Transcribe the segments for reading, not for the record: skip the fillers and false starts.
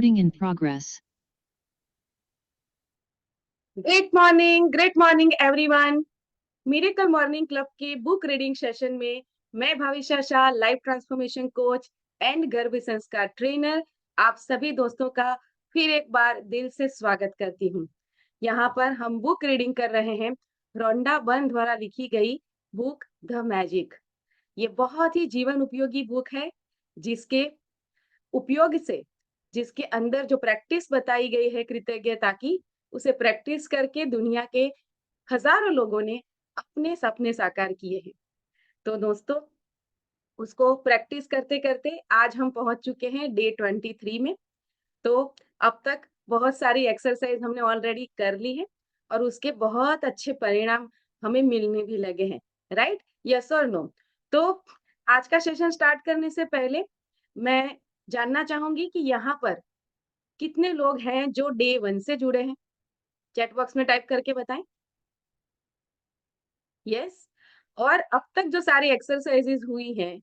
Recording in progress. Great morning everyone. Miracle morning club के book reading session में मैं Bhavisha Shah, life transformation coach and गर्भ संस्कार trainer, आप सभी दोस्तों का फिर एक बार दिल से स्वागत करती हूँ। यहाँ पर हम बुक रीडिंग कर रहे हैं रोंडा बर्न द्वारा लिखी गई बुक द मैजिक। ये बहुत ही जीवन उपयोगी बुक है, जिसके उपयोग से, जिसके अंदर जो प्रैक्टिस बताई गई है कृतज्ञता की, उसे प्रैक्टिस करके दुनिया के हजारों लोगों ने अपने सपने साकार किए हैं। तो दोस्तों, उसको प्रैक्टिस करते करते आज हम पहुंच चुके हैं डे 23 में। तो अब तक बहुत सारी एक्सरसाइज हमने ऑलरेडी कर ली है और उसके बहुत अच्छे परिणाम हमें मिलने भी लगे हैं। राइट, यस और नो? तो आज का सेशन स्टार्ट करने से पहले मैं जानना चाहूंगी कि यहाँ पर कितने लोग हैं जो डे 1 से जुड़े हैं। चैट बॉक्स में टाइप करके बताएं। यस। और अब तक जो सारी एक्सरसाइजेज हुई हैं,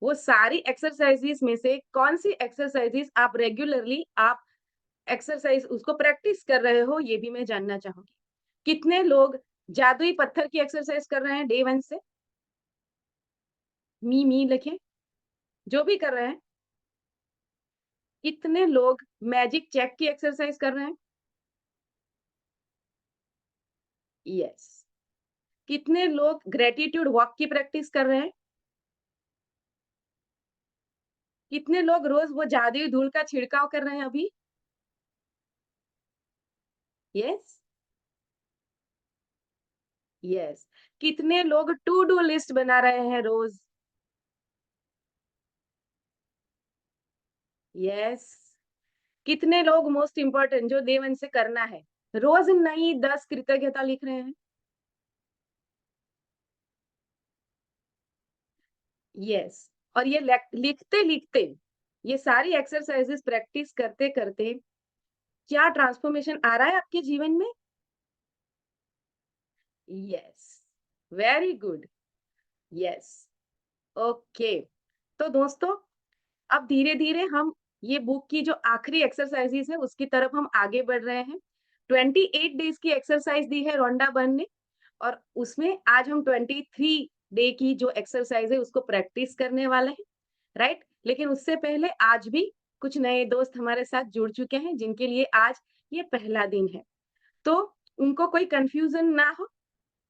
वो सारी एक्सरसाइजेज में से कौन सी एक्सरसाइजेज आप रेगुलरली आप एक्सरसाइज उसको प्रैक्टिस कर रहे हो, ये भी मैं जानना चाहूंगी। कितने लोग जादुई पत्थर की एक्सरसाइज कर रहे हैं डे 1 से? मी लिखें, जो भी कर रहे हैं। कितने लोग मैजिक चेक की एक्सरसाइज कर रहे हैं? यस। कितने लोग ग्रेटिट्यूड वॉक की प्रैक्टिस कर रहे हैं? कितने लोग रोज वो जादुई धूल का छिड़काव कर रहे हैं अभी? Yes, yes. कितने लोग टू डू लिस्ट बना रहे हैं रोज? यस। कितने लोग मोस्ट इम्पोर्टेंट जो डे 1 से करना है, रोज नई 10 कृतज्ञता लिख रहे हैं? यस। और ये लिखते लिखते, ये सारी एक्सरसाइजेस प्रैक्टिस करते करते क्या ट्रांसफॉर्मेशन आ रहा है आपके जीवन में? Yes, very good. Yes, okay. तो दोस्तों, अब धीरे धीरे हम ये बुक की जो आखिरी एक्सरसाइजेस है उसकी तरफ हम आगे बढ़ रहे हैं। 28 डेज की एक्सरसाइज दी है रोंडा बर्न ने, और उसमें आज हम 23 डे की जो एक्सरसाइज है उसको प्रैक्टिस करने वाले हैं। राइट, लेकिन उससे पहले आज भी कुछ नए दोस्त हमारे साथ जुड़ चुके हैं, जिनके लिए आज ये पहला दिन है। तो उनको कोई कंफ्यूजन ना हो,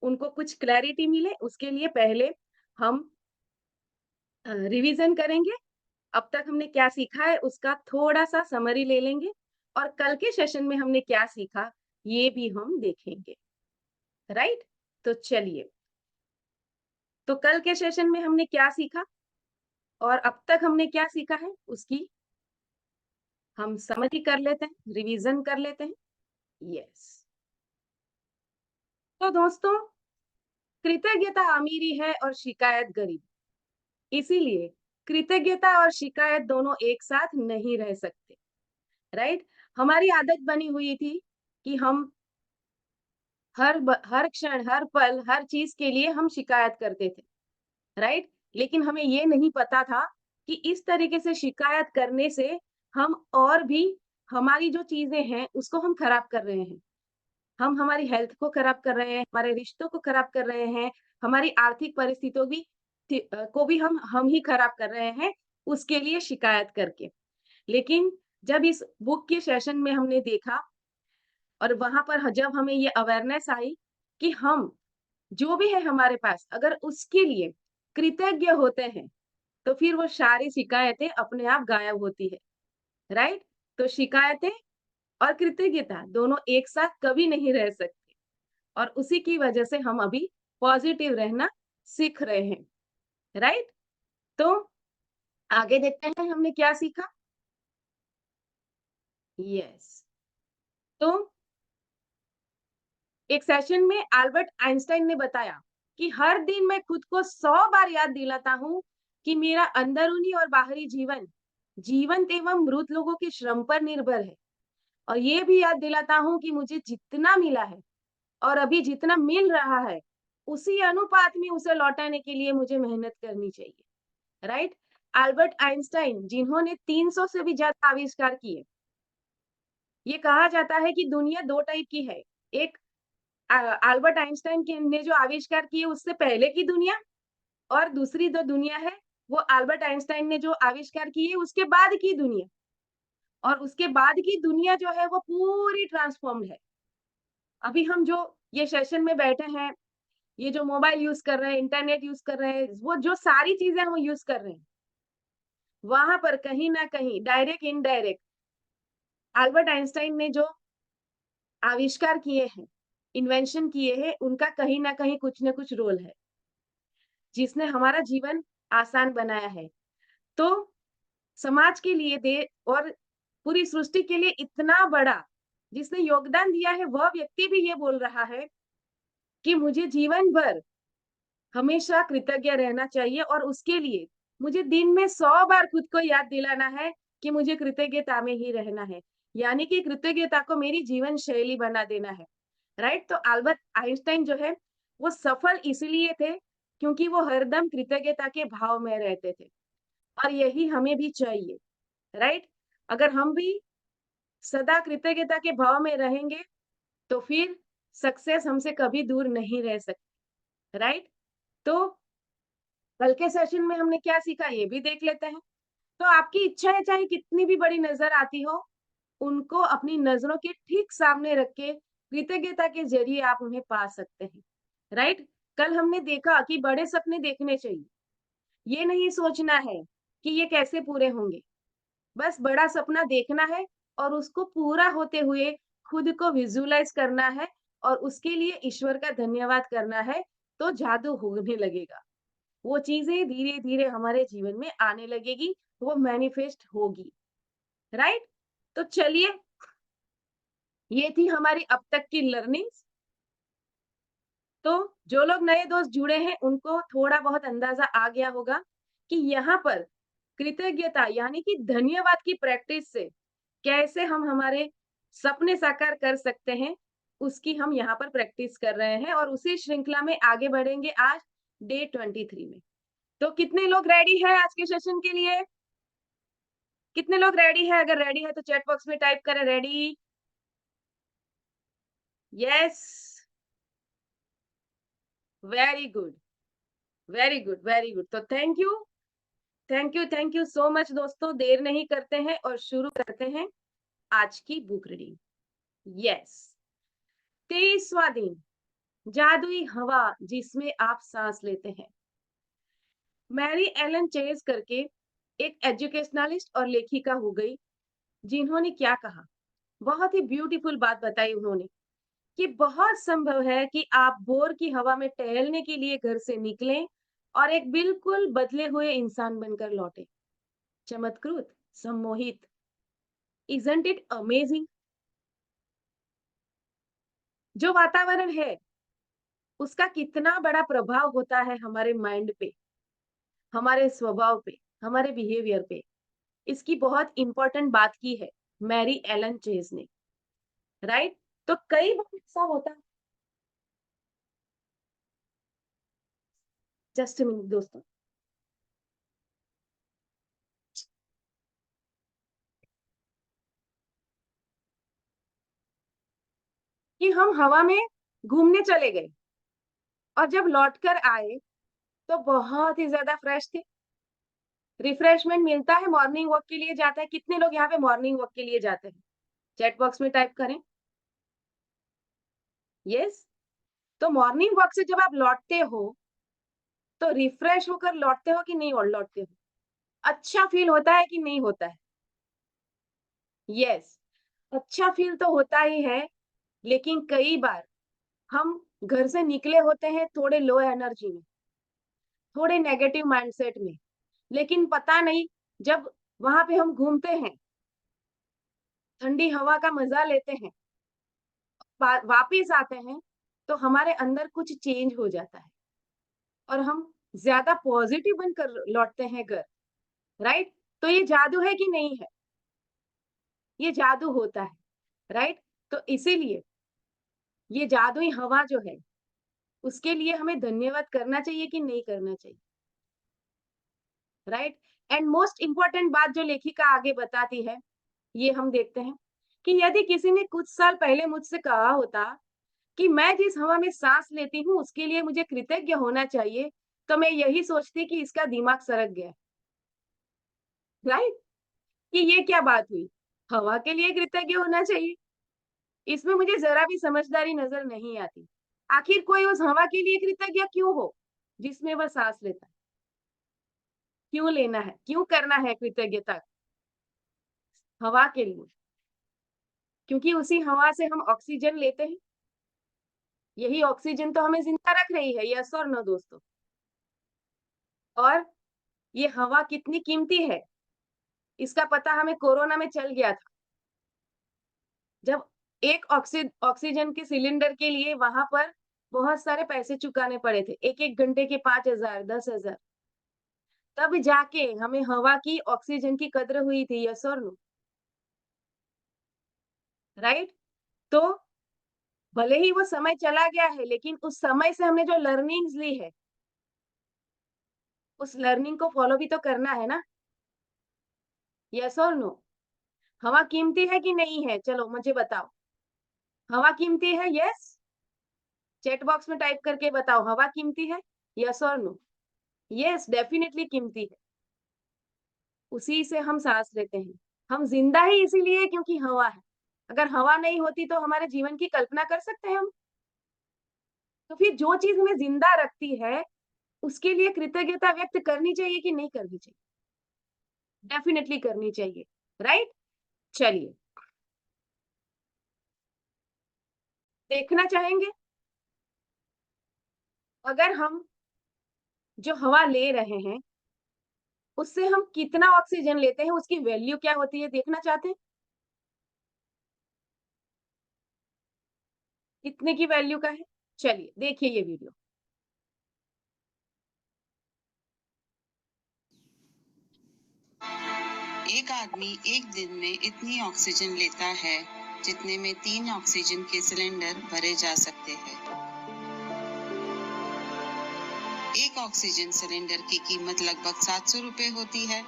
उनको कुछ क्लैरिटी मिले, उसके लिए पहले हम रिवीजन करेंगे। अब तक हमने क्या सीखा है उसका थोड़ा सा समरी ले लेंगे, और कल के सेशन में हमने क्या सीखा ये भी हम देखेंगे। राइट, तो चलिए, तो कल के सेशन में हमने क्या सीखा और अब तक हमने क्या सीखा है उसकी हम समरी कर लेते हैं, रिवीजन कर लेते हैं। यस। तो दोस्तों, कृतज्ञता अमीरी है और शिकायत गरीब। इसीलिए कृतज्ञता और शिकायत दोनों एक साथ नहीं रह सकते। राइट, हमारी आदत बनी हुई थी कि हम हर क्षण, हर पल, हर चीज के लिए हम शिकायत करते थे। राइट, लेकिन हमें ये नहीं पता था कि इस तरीके से शिकायत करने से हम और भी हमारी जो चीजें हैं उसको हम खराब कर रहे हैं। हम हमारी हेल्थ को खराब कर रहे हैं, हमारे रिश्तों को खराब कर रहे हैं, हमारी आर्थिक परिस्थितियों को भी हम ही खराब कर रहे हैं उसके लिए शिकायत करके। लेकिन जब इस बुक के सेशन में हमने देखा और वहां पर जब हमें ये अवेयरनेस आई कि हम जो भी है हमारे पास, अगर उसके लिए कृतज्ञ होते हैं तो फिर वो सारी शिकायतें अपने आप गायब होती है। राइट, तो शिकायतें और कृतज्ञता दोनों एक साथ कभी नहीं रह सकते, और उसी की वजह से हम अभी पॉजिटिव रहना सीख रहे हैं। राइट, तो आगे देखते हैं हमने क्या सीखा। यस। तो एक सेशन में अल्बर्ट आइंस्टाइन ने बताया कि हर दिन मैं खुद को 100 बार याद दिलाता हूँ कि मेरा अंदरूनी और बाहरी जीवन जीवंत एवं मृत लोगों के श्रम पर निर्भर है, और ये भी याद दिलाता हूँ कि मुझे जितना मिला है और अभी जितना मिल रहा है उसी अनुपात में उसे लौटाने के लिए मुझे मेहनत करनी चाहिए। राइट, अल्बर्ट आइंस्टाइन जिन्होंने 300 से भी ज्यादा आविष्कार किए, ये कहा जाता है कि दुनिया 2 टाइप की है। एक अल्बर्ट आइंस्टाइन के ने जो आविष्कार किए उससे पहले की दुनिया, और दूसरी जो दुनिया है, वो अल्बर्ट आइंस्टाइन ने जो आविष्कार किए उसके बाद की दुनिया। और उसके बाद की दुनिया जो है वो पूरी ट्रांसफ़ॉर्म्ड है। अभी हम जो ये सेशन में बैठे हैं, ये जो मोबाइल यूज़ कर रहे हैं, इंटरनेट यूज़ कर रहे हैं, वो जो सारी चीज़ें हम यूज़ कर रहे हैं, वहाँ पर कहीं न कहीं डायरेक्ट, इनडायरेक्ट अल्बर्ट आइंस्टाइन ने जो आविष्कार किए हैं, इन्वेंशन किए हैं, उनका कहीं न कहीं कुछ न कुछ रोल है, जिसने हमारा जीवन आसान बनाया है। तो समाज के लिए दे और पूरी सृष्टि के लिए इतना बड़ा जिसने योगदान दिया है, वह व्यक्ति भी ये बोल रहा है कि मुझे जीवन भर हमेशा कृतज्ञ रहना चाहिए, और उसके लिए मुझे दिन में 100 बार खुद को याद दिलाना है कि मुझे कृतज्ञता में ही रहना है। यानी कि कृतज्ञता को मेरी जीवन शैली बना देना है, राइट? तो अल्बर्ट आइंस्टाइन जो है, वो सफल इसलिए थे क्योंकि वो हरदम कृतज्ञता के भाव में रहते थे, और यही हमें भी चाहिए, राइट? अगर हम भी सदा कृतज्ञता के भाव में रहेंगे, तो फिर सक्सेस हमसे कभी दूर नहीं रह सकती, राइट? तो कल के सेशन में हमने क्या सीखा ये भी देख लेते हैं। तो आपकी इच्छाएँ चाहे कितनी भी बड़ी नज़र आती हो, उनको अपनी नज़रों के ठीक सामने रख के कृतज्ञता के ज़रिए आप उन्हें पा सकते हैं, राइट? कल हमने देखा कि बड़े सपने देखने चाहिए। ये नहीं सोचना है कि ये कैसे पूरे होंगे। बस बड़ा सपना देखना है और उसको पूरा होते हुए खुद को विजुअलाइज़ करना है, और उसके लिए ईश्वर का धन्यवाद करना है, तो जादू होने लगेगा। वो चीज़ें धीरे-धीरे हमारे जीवन में आने लगेगी, वो मैनिफेस्ट होगी, राइट? तो चलिए, ये थी हमारी अब तक की लर्निंग्स। तो जो लोग नए दोस्त जुड़े हैं, उनको थोड़ा बहुत अंदाज़ा आ गया होगा कि यहाँ पर कृतज्ञता यानी कि धन्यवाद की प्रैक्टिस से कैसे हम हमारे सपने साकार कर सकते हैं, उसकी हम यहाँ पर प्रैक्टिस कर रहे हैं, और उसी श्रृंखला में आगे बढ़ेंगे आज डे 23 में। तो कितने लोग रेडी हैं आज के सेशन के लिए? कितने लोग रेडी हैं? अगर रेडी है तो चैट बॉक्स में टाइप करें ready. Yes, very good, very good, very good. तो थैंक यू सो मच दोस्तों। देर नहीं करते हैं और शुरू करते हैं आज की बुक रीडिंग। यस, 23वां दिन, जादुई हवा जिसमें आप सांस लेते हैं। मैरी एलन चेज करके एक एजुकेशनलिस्ट और लेखिका हो गई, जिन्होंने क्या कहा, बहुत ही ब्यूटीफुल बात बताई उन्होंने कि बहुत संभव है कि आप भोर की हवा में टहलने के लिए घर से निकलें और एक बिल्कुल बदले हुए इंसान बनकर लौटे। चमत्कृत, सम्मोहित, इजंट इट अमेजिंग? जो वातावरण है, उसका कितना बड़ा प्रभाव होता है हमारे माइंड पे, हमारे स्वभाव पे, हमारे बिहेवियर पे। इसकी बहुत इंपॉर्टेंट बात की है मैरी एलन चेज ने, राइट? तो कई बार ऐसा होता है, जस्ट मिनट दोस्तों, कि हम हवा में घूमने चले गए और जब लौटकर आए तो बहुत ही ज़्यादा फ्रेश थे। रिफ्रेशमेंट मिलता है, मॉर्निंग वॉक के लिए जाता है। कितने लोग यहाँ पे मॉर्निंग वॉक के लिए जाते हैं? चैट बॉक्स में टाइप करें। यस? तो मॉर्निंग वॉक से जब आप लौटते हो, तो रिफ्रेश होकर लौटते हो कि नहीं और लौटते हो? अच्छा फ़ील होता है कि नहीं होता है? यस, अच्छा फ़ील तो होता ही है, लेकिन कई बार हम घर से निकले होते हैं थोड़े लो एनर्जी में, थोड़े नेगेटिव माइंडसेट में, लेकिन पता नहीं जब वहाँ पे हम घूमते हैं, ठंडी हवा का मज़ा लेते हैं, वापिस आते हैं, तो हमारे अंदर कुछ चेंज हो जाता है और हम ज़्यादा पॉज़िटिव बनकर लौटते हैं घर, राइट? तो ये जादू है कि नहीं है? ये जादू होता है, राइट? तो इसीलिए ये जादुई हवा जो है, उसके लिए हमें धन्यवाद करना चाहिए कि नहीं करना चाहिए, राइट? एंड मोस्ट इम्पोर्टेंट बात जो लेखिका आगे बताती है, ये हम देखते हैं कि यदि किसी ने कुछ साल पहले मुझसे कहा होता कि मैं जिस हवा में सांस लेती हूँ उसके लिए मुझे कृतज्ञ होना चाहिए, तो मैं यही सोचती कि इसका दिमाग सरक गया, राइट? कि ये क्या बात हुई? हवा के लिए कृतज्ञ होना चाहिए? इसमें मुझे ज़रा भी समझदारी नज़र नहीं आती। आखिर कोई उस हवा के लिए कृतज्ञ क्यों हो, जिसमें वह साँस लेता है? क्यों लेना है? क्यों करना है कृतज्ञता हवा के लिए? क्योंकि उसी हवा से हम ऑक्सीजन लेते हैं। यही ऑक्सीजन तो हमें ज़िंदा रख रही है, यस और नो दोस्तों? और ये हवा कितनी कीमती है, इसका पता हमें कोरोना में चल गया था। जब एक ऑक्सीजन के सिलेंडर के लिए वहाँ पर बहुत सारे पैसे चुकाने पड़े थे। 1-1 घंटे के 5,000 10,000 तब जाके हमें हवा की, ऑक्सीजन की कद्र हुई थी, यस और नो? राइट? तो भले ही वो समय चला गया है, लेकिन उस समय से हमने जो लर्निंग्स ली है, उस लर्निंग को फॉलो भी तो करना है ना? यस और नो? हवा कीमती है कि नहीं है? चलो मुझे बताओ। हवा कीमती है, यस? चैट बॉक्स में टाइप करके बताओ, हवा कीमती है? यस और नो? यस, डेफिनिटली कीमती है। उसी से हम साँस लेते हैं। हम ज़िंदा ही इसीलिए क्योंकि हवा है। अगर हवा नहीं होती तो हमारे जीवन की कल्पना कर सकते हैं हम? तो फिर जो चीज़ हमें ज़िंदा रखती है, उसके लिए कृतज्ञता व्यक्त करनी चाहिए कि नहीं करनी चाहिए? डेफिनिटली करनी चाहिए, राइट? चलिए, देखना चाहेंगे अगर हम जो हवा ले रहे हैं, उससे हम कितना ऑक्सीजन लेते हैं, उसकी वैल्यू क्या होती है, देखना चाहते हैं? कितने की वैल्यू का है? चलिए, देखिए ये वीडियो। एक आदमी एक दिन में इतनी ऑक्सीजन लेता है जितने में 3 ऑक्सीजन के सिलेंडर भरे जा सकते हैं। एक ऑक्सीजन सिलेंडर की कीमत लगभग 700 रुपए होती है।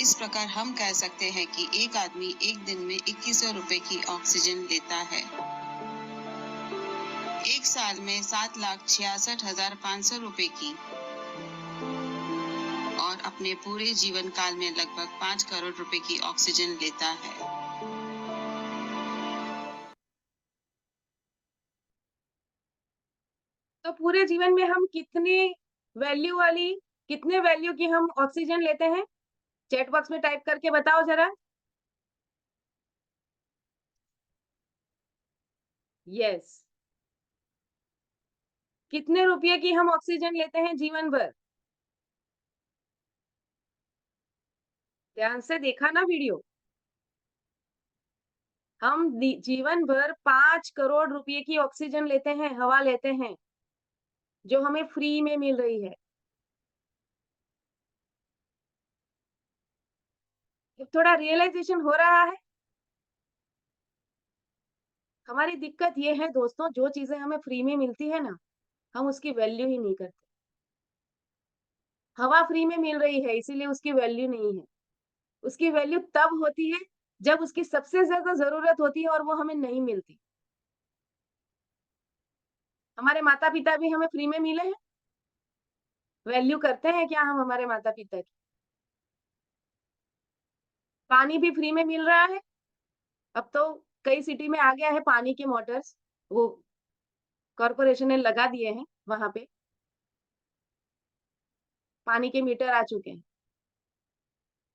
इस प्रकार हम कह सकते हैं कि एक आदमी एक दिन में 2100 रुपए की ऑक्सीजन लेता है। एक साल में 7,66,500 रुपए की और अपने पूरे जीवन काल में लगभग 5 करोड़ रुपए की ऑक्सीजन लेता है। तो पूरे जीवन में हम कितने वैल्यू की हम ऑक्सीजन लेते हैं? चैट बॉक्स में टाइप करके बताओ ज़रा। यस। कितने रुपए की हम ऑक्सीजन लेते हैं जीवन भर? ध्यान से देखा ना वीडियो? हम जीवन भर 5 करोड़ रुपए की ऑक्सीजन लेते हैं, हवा लेते हैं, जो हमें फ्री में मिल रही है। अब थोड़ा रियलाइजेशन हो रहा है? हमारी दिक्कत ये है दोस्तों, जो चीज़ें हमें फ्री में मिलती है ना, हम उसकी वैल्यू ही नहीं करते। हवा फ्री में मिल रही है, इसीलिए उसकी वैल्यू नहीं है। उसकी वैल्यू तब होती है, जब उसकी सबसे ज़्यादा ज़रूरत होती है और वो हमें नहीं मिलती। हमारे माता-पिता भी हमें फ्री में मिले हैं, वैल्यू करते हैं क्या हम हमारे माता-पिता की? पानी भी फ्री में मिल रहा है, अब तो कई सिटी में आ गया है पानी के मोटर्स, वो कॉर्पोरेशन ने लगा दिए हैं वहाँ पे, पानी के मीटर आ चुके हैं।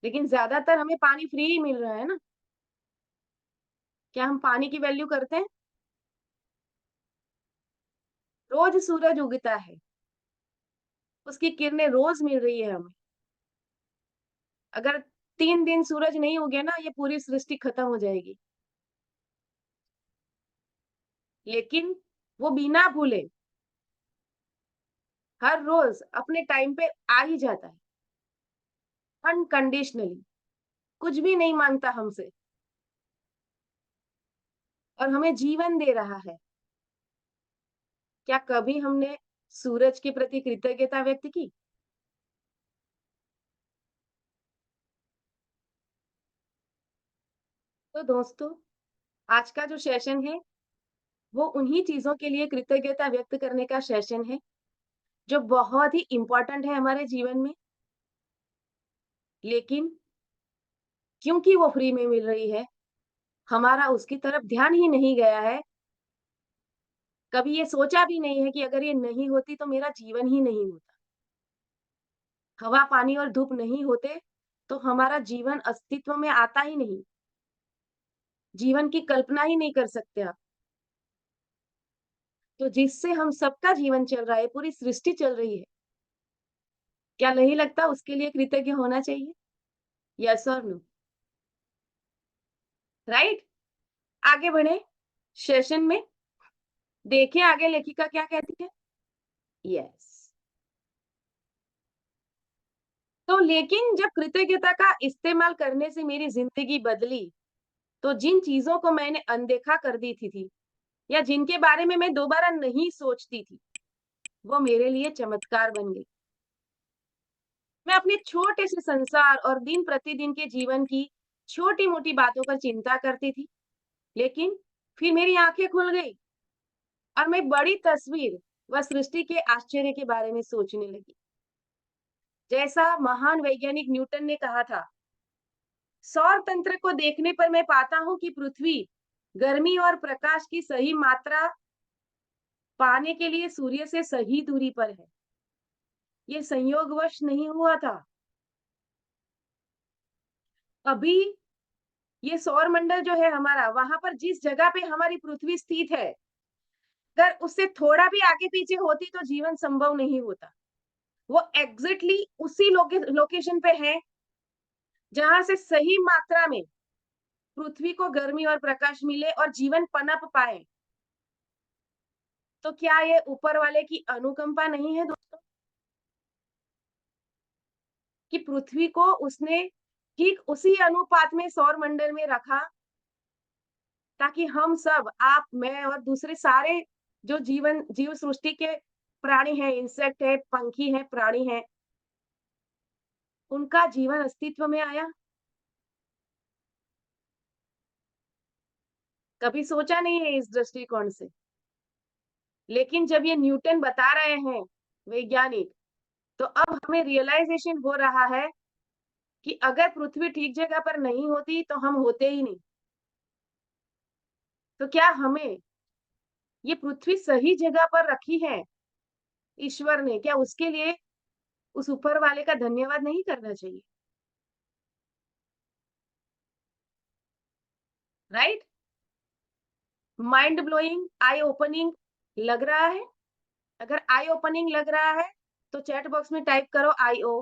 लेकिन ज़्यादातर हमें पानी फ्री ही मिल रहा है ना, क्या हम पानी की वैल्यू करते हैं? रोज़ सूरज उगता है, उसकी किरणें रोज़ मिल रही है हमें। अगर 3 दिन सूरज नहीं उगे ना, ये पूरी सृष्टि खत्म हो जाएगी। लेकिन वो बिना भूले हर रोज़ अपने टाइम पे आ ही जाता है, अनकंडीशनली, कुछ भी नहीं माँगता हमसे और हमें जीवन दे रहा है। क्या कभी हमने सूरज के प्रति कृतज्ञता व्यक्त की? तो दोस्तों, आज का जो सेशन है, वो उन्हीं चीज़ों के लिए कृतज्ञता व्यक्त करने का सेशन है, जो बहुत ही इम्पोर्टेंट है हमारे जीवन में, लेकिन क्योंकि वो फ्री में मिल रही है, हमारा उसकी तरफ ध्यान ही नहीं गया है। कभी ये सोचा भी नहीं है कि अगर ये नहीं होती तो मेरा जीवन ही नहीं होता। हवा, पानी और धूप नहीं होते, तो हमारा जीवन अस्तित्व में आता ही नहीं। जीवन की कल्पना ही नहीं कर सकते आप। तो जिससे हम सबका जीवन चल रहा है, पूरी सृष्टि चल रही है, क्या नहीं लगता उसके लिए कृतज्ञ होना चाहिए? यस और नो? राइट? आगे बढ़ें सेशन में, देखें आगे लेखिका क्या कहती है? यस। तो लेकिन जब कृतज्ञता का इस्तेमाल करने से मेरी ज़िंदगी बदली, तो जिन चीज़ों को मैंने अनदेखा कर दी थी या जिनके बारे में मैं दोबारा नहीं सोचती थी, वो मेरे लिए चमत्कार बन गई। मैं अपने छोटे से संसार और दिन प्रतिदिन के जीवन की छोटी-मोटी बातों पर चिंता करती थी, लेकिन फिर मेरी आँखें खुल गई और मैं बड़ी तस्वीर व सृष्टि के आश्चर्य के बारे में सोचने लगी। जैसा महान वैज्ञानिक न्यूटन ने कहा था, सौर तंत्र को देखने पर मैं पाता हूँ कि पृथ्वी गर्मी और प्रकाश की सही मात्रा पाने के लिए सूर्य से सही दूरी पर है। ये संयोगवश नहीं हुआ था। अभी ये सौर मंडल जो है हमारा, वहां पर जिस जगह पे हमारी पृथ्वी स्थित है, अगर उससे थोड़ा भी आगे पीछे होती तो जीवन संभव नहीं होता। वो एग्जैक्टली उसी लोकेशन पे है जहां से सही मात्रा में पृथ्वी को गर्मी और प्रकाश मिले और जीवन पनप पाए। तो क्या ये ऊपर वाले की अनुकंपा नहीं है दोस्तों, कि पृथ्वी को उसने ठीक उसी अनुपात में सौर मंडल में रखा, ताकि हम सब, आप, मैं और दूसरे सारे जो जीव सृष्टि के प्राणी हैं, इंसेक्ट है, पंखी हैं, प्राणी हैं, उनका जीवन अस्तित्व में आया। कभी सोचा नहीं है इस दृष्टिकोण से। लेकिन जब ये न्यूटन बता रहे हैं, वैज्ञानिक, तो अब हमें रियलाइजेशन हो रहा है कि अगर पृथ्वी ठीक जगह पर नहीं होती तो हम होते ही नहीं। तो क्या हमें ये पृथ्वी सही जगह पर रखी है ईश्वर ने, क्या उसके लिए उस ऊपर वाले का धन्यवाद नहीं करना चाहिए? राइट? माइंड ब्लोइंग, आई ओपनिंग लग रहा है? अगर आई ओपनिंग लग रहा है, तो चैट बॉक्स में टाइप करो IO।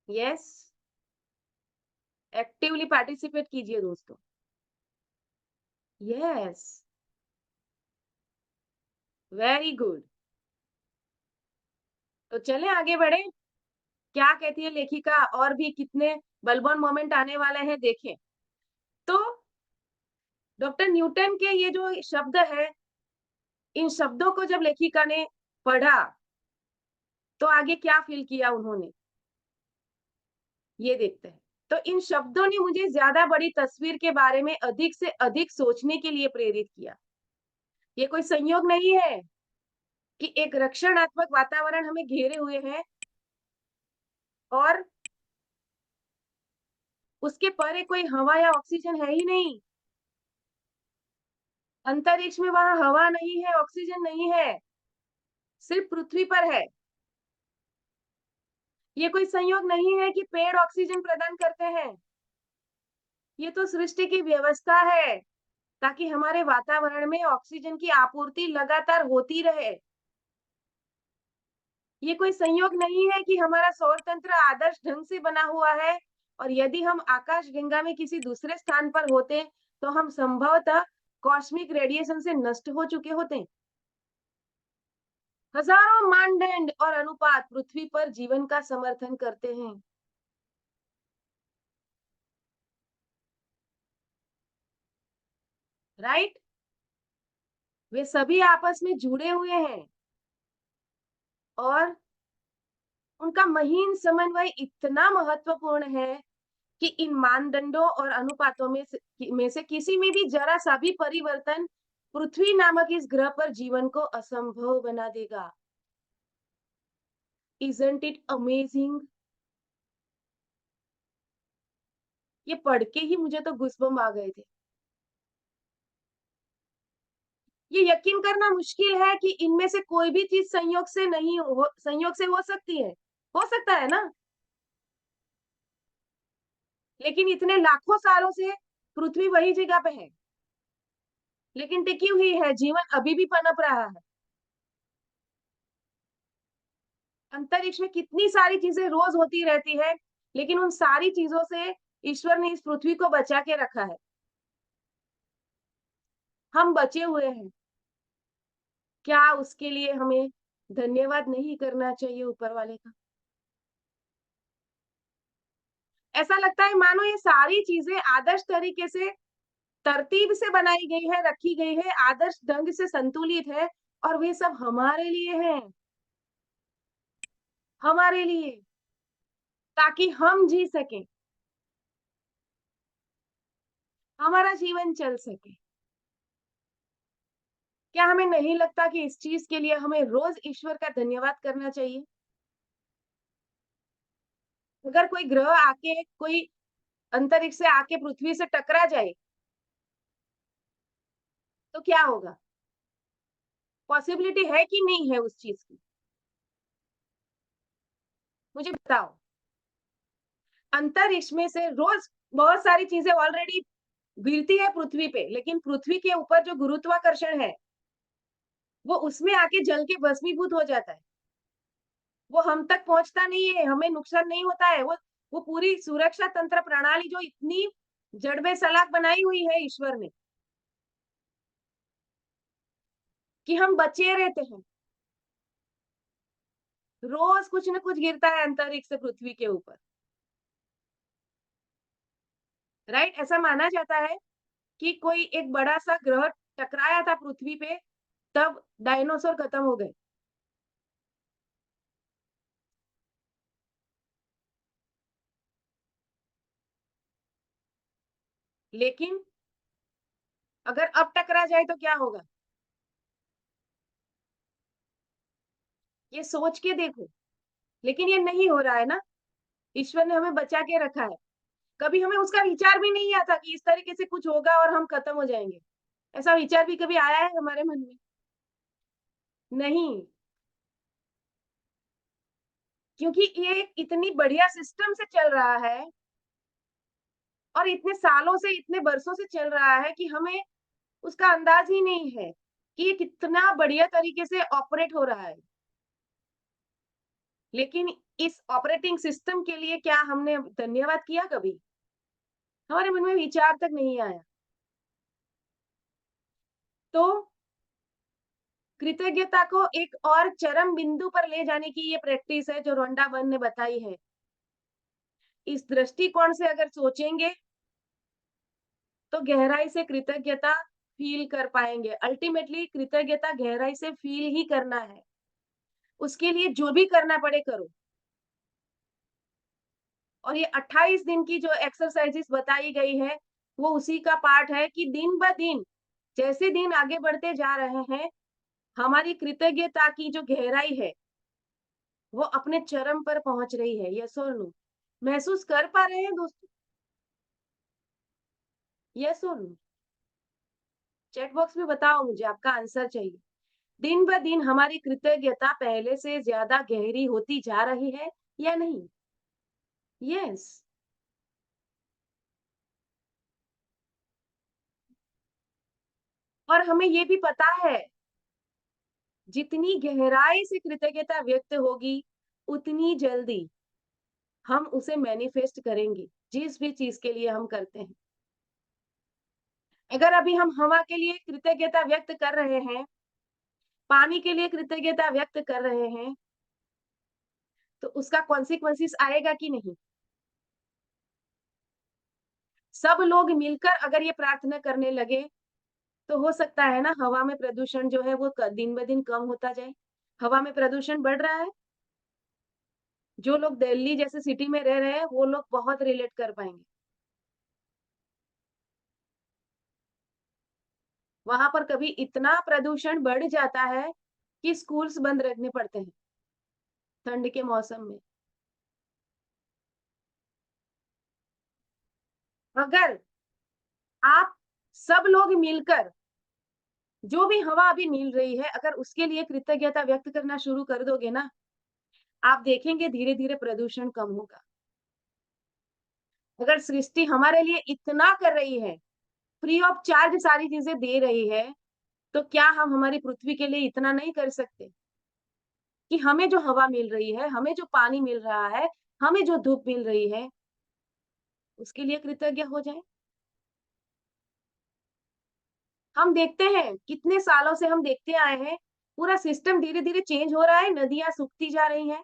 यस, एक्टिवली पार्टिसिपेट कीजिए दोस्तों। Yes, very good. तो चलें आगे बढ़ें। क्या कहती है लेखिका, और भी कितने बलवान मोमेंट आने वाले हैं देखें। तो डॉक्टर न्यूटन के ये जो शब्द है, इन शब्दों को जब लेखिका ने पढ़ा, तो आगे क्या फील किया उन्होंने, ये देखते हैं। तो इन शब्दों ने मुझे ज्यादा बड़ी तस्वीर के बारे में अधिक से अधिक सोचने के लिए प्रेरित किया। ये कोई संयोग नहीं है कि एक रक्षणात्मक वातावरण हमें घेरे हुए है और उसके परे कोई हवा या ऑक्सीजन है ही नहीं। अंतरिक्ष में वहां हवा नहीं है, ऑक्सीजन नहीं है, सिर्फ पृथ्वी पर है। ये कोई संयोग नहीं है कि पेड़ ऑक्सीजन प्रदान करते हैं। ये तो सृष्टि की व्यवस्था है, ताकि हमारे वातावरण में ऑक्सीजन की आपूर्ति लगातार होती रहे। ये कोई संयोग नहीं है कि हमारा सौर तंत्र आदर्श ढंग से बना हुआ है, और यदि हम आकाशगंगा में किसी दूसरे स्थान पर होते, तो हम संभवतः कॉस्मिक रेडिएशन से नष्ट हो चुके होते। हजारों मानदंड और अनुपात पृथ्वी पर जीवन का समर्थन करते हैं। राइट? वे सभी आपस में जुड़े हुए हैं और उनका महीन समन्वय इतना महत्वपूर्ण है कि इन मानदंडों और अनुपातों में से किसी में भी जरा-सा भी परिवर्तन पृथ्वी नामक इस ग्रह पर जीवन को असंभव बना देगा। Isn't it amazing? ये पढ़ के ही मुझे तो गूज़बम्प आ गए थे। ये यकीन करना मुश्किल है कि इनमें से कोई भी चीज़ संयोग से हो सकती है। हो सकता है ना? लेकिन इतने लाखों सालों से पृथ्वी वही जगह पे है, लेकिन टिकी हुई है, जीवन अभी भी पनप रहा है। अंतरिक्ष में कितनी सारी चीज़ें रोज़ होती रहती है, लेकिन उन सारी चीज़ों से ईश्वर ने इस पृथ्वी को बचा के रखा है। हम बचे हुए हैं। क्या उसके लिए हमें धन्यवाद नहीं करना चाहिए ऊपर वाले का? ऐसा लगता है मानो ये सारी चीज़ें आदर्श तरीके से तरतीब से बनाई गई है, रखी गई है, आदर्श ढंग से संतुलित है और वे सब हमारे लिए हैं, हमारे लिए, ताकि हम जी सकें, हमारा जीवन चल सके। क्या हमें नहीं लगता कि इस चीज़ के लिए हमें रोज़ ईश्वर का धन्यवाद करना चाहिए? अगर कोई अंतरिक्ष से आके पृथ्वी से टकरा जाए, तो क्या होगा? पॉसिबिलिटी है कि नहीं है उस चीज़ की? मुझे बताओ। अंतरिक्ष में से रोज़ बहुत सारी चीज़ें ऑलरेडी गिरती है पृथ्वी पे, लेकिन पृथ्वी के ऊपर जो गुरुत्वाकर्षण है, वो उसमें आके जल के भस्मीभूत हो जाता है। वो हम तक पहुँचता नहीं है, हमें नुकसान नहीं होता है। वो पूरी सुरक्षा तंत्र प्रणाली जो इतनी जड़-बे-सलाख बनाई हुई है ईश्वर ने, कि हम बचे रहते हैं। रोज़ कुछ न कुछ गिरता है अंतरिक्ष से पृथ्वी के ऊपर, राइट? ऐसा माना जाता है कि कोई एक बड़ा-सा ग्रह टकराया था पृथ्वी पे, तब डायनासोर खत्म हो गए। लेकिन अगर अब टकरा जाए तो क्या होगा? ये सोच के देखो, लेकिन ये नहीं हो रहा है ना, ईश्वर ने हमें बचा के रखा है। कभी हमें उसका विचार भी नहीं आता कि इस तरीके से कुछ होगा और हम खत्म हो जाएँगे। ऐसा विचार भी कभी आया है हमारे मन में? नहीं, क्योंकि ये एक इतनी बढ़िया सिस्टम से चल रहा है और इतने सालों से, इतने बरसों से चल रहा है कि हमें उसका अंदाज़ ही नहीं है कि ये कितना बढ़िया तरीके से ऑपरेट हो रहा है। लेकिन इस ऑपरेटिंग सिस्टम के लिए क्या हमने धन्यवाद किया कभी? हमारे मन में विचार तक नहीं आया। तो कृतज्ञता को एक और चरम बिंदु पर ले जाने की ये प्रैक्टिस है जो रोंडा बर्न ने बताई है। इस दृष्टिकोण से अगर सोचेंगे तो गहराई से कृतज्ञता फ़ील कर पाएँगे। अल्टीमेटली कृतज्ञता गहराई से फ़ील ही करना है। उसके लिए जो भी करना पड़े करो। और ये 28 दिन की जो एक्सरसाइज़ेज़ बताई गई है, वो उसी का पार्ट है कि दिन-ब-दिन जैसे दिन आगे बढ़ते जा रहे हैं, हमारी कृतज्ञता की जो गहराई है, वो अपने चरम पर पहुँच रही है। येस और नो? महसूस कर पा रहे हैं दोस्तों? येस और नो? चैट बॉक्स में बताओ मुझे आपका आंसर चाहिए। दिन-ब-दिन हमारी कृतज्ञता पहले से ज़्यादा गहरी होती जा रही है या नहीं? येस। और हमें ये भी पता है, जितनी गहराई से कृतज्ञता व्यक्त होगी, उतनी जल्दी हम उसे मैनिफेस्ट करेंगे, जिस भी चीज़ के लिए हम करते हैं। अगर अभी हम हवा के लिए कृतज्ञता व्यक्त कर रहे हैं, पानी के लिए कृतज्ञता व्यक्त कर रहे हैं, तो उसका कॉन्सिक्वेंसेस आएगा कि नहीं? सब लोग मिलकर अगर ये प्रार्थना करने लगे, तो हो सकता है ना हवा में प्रदूषण जो है वो दिन-ब-दिन कम होता जाए। हवा में प्रदूषण बढ़ रहा है, जो लोग दिल्ली जैसे सिटी में रह रहे हैं, वो लोग बहुत रिलेट कर पाएँगे। वहाँ पर कभी इतना प्रदूषण बढ़ जाता है कि स्कूल्स बंद रखने पड़ते हैं, ठंड के मौसम में। अगर आप सब लोग मिलकर जो भी हवा अभी मिल रही है, अगर उसके लिए कृतज्ञता व्यक्त करना शुरू कर दोगे ना, आप देखेंगे धीरे-धीरे प्रदूषण कम होगा। अगर सृष्टि हमारे लिए इतना कर रही है, फ्री ऑफ चार्ज सारी चीज़ें दे रही है, तो क्या हम हमारी पृथ्वी के लिए इतना नहीं कर सकते? कि हमें जो हवा मिल रही है, हमें जो पानी मिल रहा है, हमें जो धूप मिल रही है, उसके लिए कृतज्ञ हो जाएँ। हम देखते हैं, कितने सालों से हम देखते आए हैं, पूरा सिस्टम धीरे-धीरे चेंज हो रहा है, नदियाँ सूखती जा रही हैं।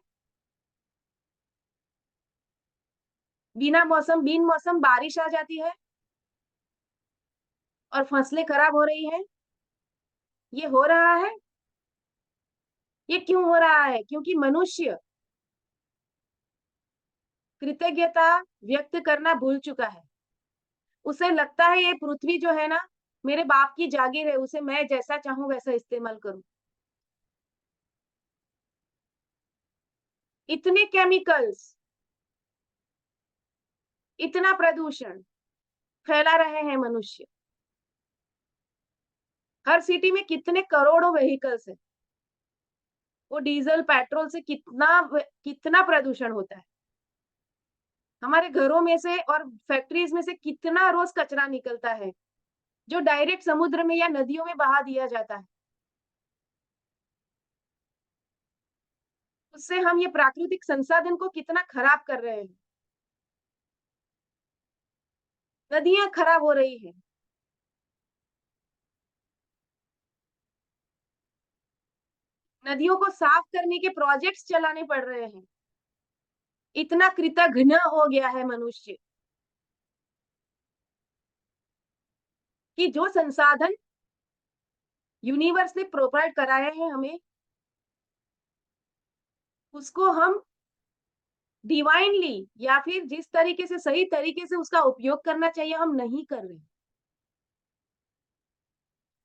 बिन मौसम बारिश आ जाती है और फसलें खराब हो रही हैं। ये हो रहा है, ये क्यों हो रहा है? क्योंकि मनुष्य कृतज्ञता व्यक्त करना भूल चुका है। उसे लगता है ये पृथ्वी जो है ना, मेरे बाप की जागीर है, उसे मैं जैसा चाहूँ वैसा इस्तेमाल करूँ। इतने केमिकल्स, इतना प्रदूषण फैला रहे हैं मनुष्य। हर सिटी में कितने करोड़ों व्हीकल्स हैं। वो डीज़ल, पेट्रोल से कितना प्रदूषण होता है। हमारे घरों में से और फैक्ट्रीज़ में से कितना रोज़ कचरा निकलता है, जो डायरेक्ट समुद्र में या नदियों में बहा दिया जाता है। उससे हम ये प्राकृतिक संसाधन को कितना खराब कर रहे हैं। नदियाँ खराब हो रही हैं। नदियों को साफ करने के प्रोजेक्ट्स चलाने पड़ रहे हैं। इतना कृतघ्न हो गया है मनुष्य कि जो संसाधन यूनिवर्स ने प्रोवाइड कराए हैं हमें, उसको हम डिवाइनली या फिर जिस तरीके से सही तरीके से उसका उपयोग करना चाहिए, हम नहीं कर रहे हैं।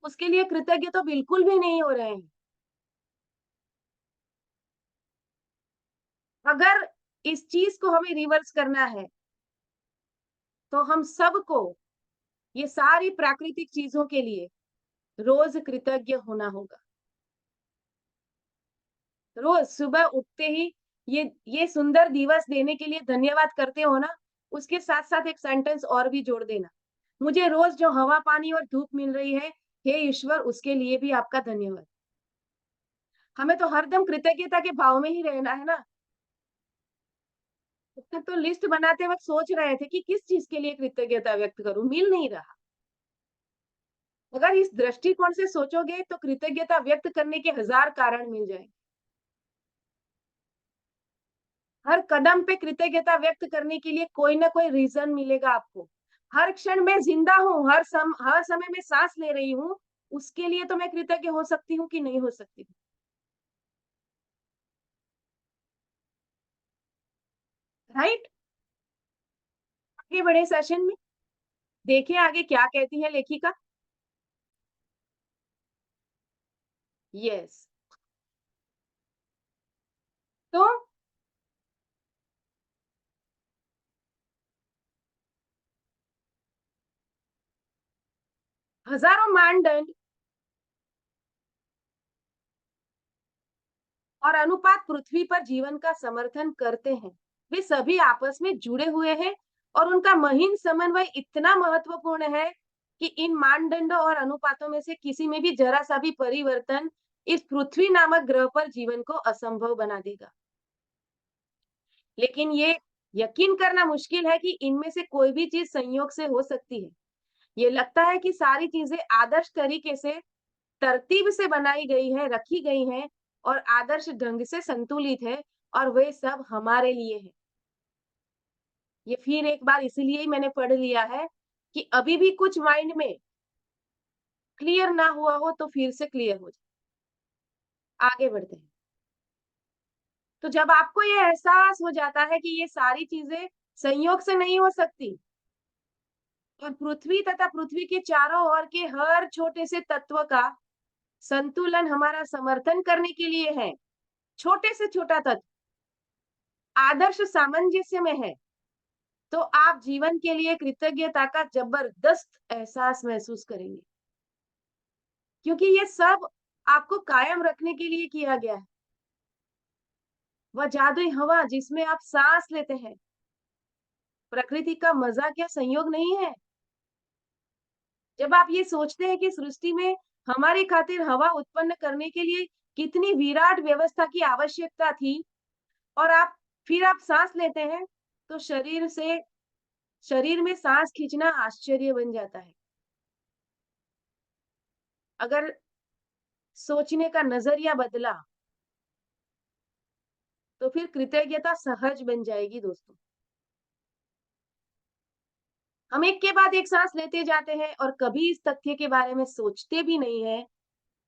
उसके लिए कृतज्ञ तो बिल्कुल भी नहीं हो रहे हैं। अगर इस चीज़ को हमें रिवर्स करना है, तो हम सबको ये सारी प्राकृतिक चीज़ों के लिए रोज़ कृतज्ञ होना होगा। रोज़ सुबह उठते ही ये सुंदर दिवस देने के लिए धन्यवाद करते हो ना, उसके साथ-साथ एक सेंटेंस और भी जोड़ देना। मुझे रोज़ जो हवा, पानी और धूप मिल रही है, हे ईश्वर उसके लिए भी आपका धन्यवाद। हमें तो हरदम कृतज्ञता के भाव में ही रहना है ना। तब तक तो लिस्ट बनाते वक़्त सोच रहे थे कि किस चीज़ के लिए कृतज्ञता व्यक्त करूँ, मिल नहीं रहा। अगर इस दृष्टिकोण से सोचोगे तो कृतज्ञता व्यक्त करने के हज़ार कारण मिल जाएँ। हर कदम पे कृतज्ञता व्यक्त करने के लिए कोई ना कोई रीज़न मिलेगा आपको। हर क्षण मैं ज़िंदा हूँ, हर समय मैं साँस ले रही हूँ, उसके लिए तो मैं कृतज्ञ हो सकती हूँ कि नहीं हो सकती हूँ, राइट? आगे बढ़े सेशन में, देखें आगे क्या कहती है लेखिका। यस, तो हज़ारों मानदंड और अनुपात पृथ्वी पर जीवन का समर्थन करते हैं। वे सभी आपस में जुड़े हुए हैं और उनका महीन समन्वय इतना महत्वपूर्ण है कि इन मानदंडों और अनुपातों में से किसी में भी जरा सा भी परिवर्तन इस पृथ्वी नामक ग्रह पर जीवन को असंभव बना देगा। लेकिन ये यकीन करना मुश्किल है कि इनमें से कोई भी चीज संयोग से हो सकती है। ये लगता है कि सारी चीजें आदर्श तरीके से तरतीब से बनाई गई है, रखी गई हैं और आदर्श ढंग से संतुलित है और वे सब हमारे लिए है। ये फिर एक बार इसीलिए ही मैंने पढ़ लिया है कि अभी भी कुछ माइंड में क्लियर ना हुआ हो तो फिर से क्लियर हो जाए। आगे बढ़ते हैं। तो जब आपको ये एहसास हो जाता है कि ये सारी चीजें संयोग से नहीं हो सकती और पृथ्वी तथा पृथ्वी के चारों ओर के हर छोटे से तत्व का संतुलन हमारा समर्थन करने के लिए है, छोटे से छोटा तत्व आदर्श सामंजस्य में है, तो आप जीवन के लिए कृतज्ञता का जबरदस्त एहसास महसूस करेंगे, क्योंकि ये सब आपको कायम रखने के लिए किया गया है। वह जादुई हवा जिसमें आप सांस लेते हैं, प्रकृति का मजा क्या संयोग नहीं है? जब आप ये सोचते हैं कि सृष्टि में हमारी खातिर हवा उत्पन्न करने के लिए कितनी विराट व्यवस्था की आवश्यकता थी और आप सांस लेते हैं, तो शरीर में सांस खींचना आश्चर्य बन जाता है। अगर सोचने का नजरिया बदला, तो फिर कृतज्ञता सहज बन जाएगी दोस्तों। हम एक के बाद एक सांस लेते जाते हैं और कभी इस तथ्य के बारे में सोचते भी नहीं है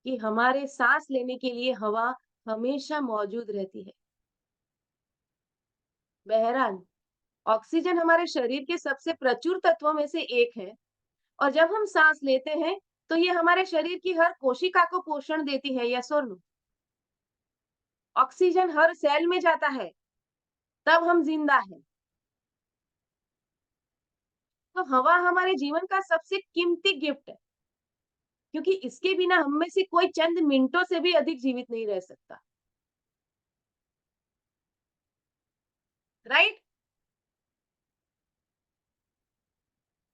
कि हमारे सांस लेने के लिए हवा हमेशा मौजूद रहती है। बहरहाल, ऑक्सीजन हमारे शरीर के सबसे प्रचुर तत्वों में से एक है और जब हम सांस लेते हैं, तो ये हमारे शरीर की हर कोशिका को पोषण देती है, यस और नो? ऑक्सीजन हर सेल में जाता है, तब हम जिंदा हैं। तो हवा हमारे जीवन का सबसे कीमती गिफ्ट है, क्योंकि इसके बिना हम में से कोई चंद मिनटों से भी अधिक जीवित नहीं रह सकता। राइट?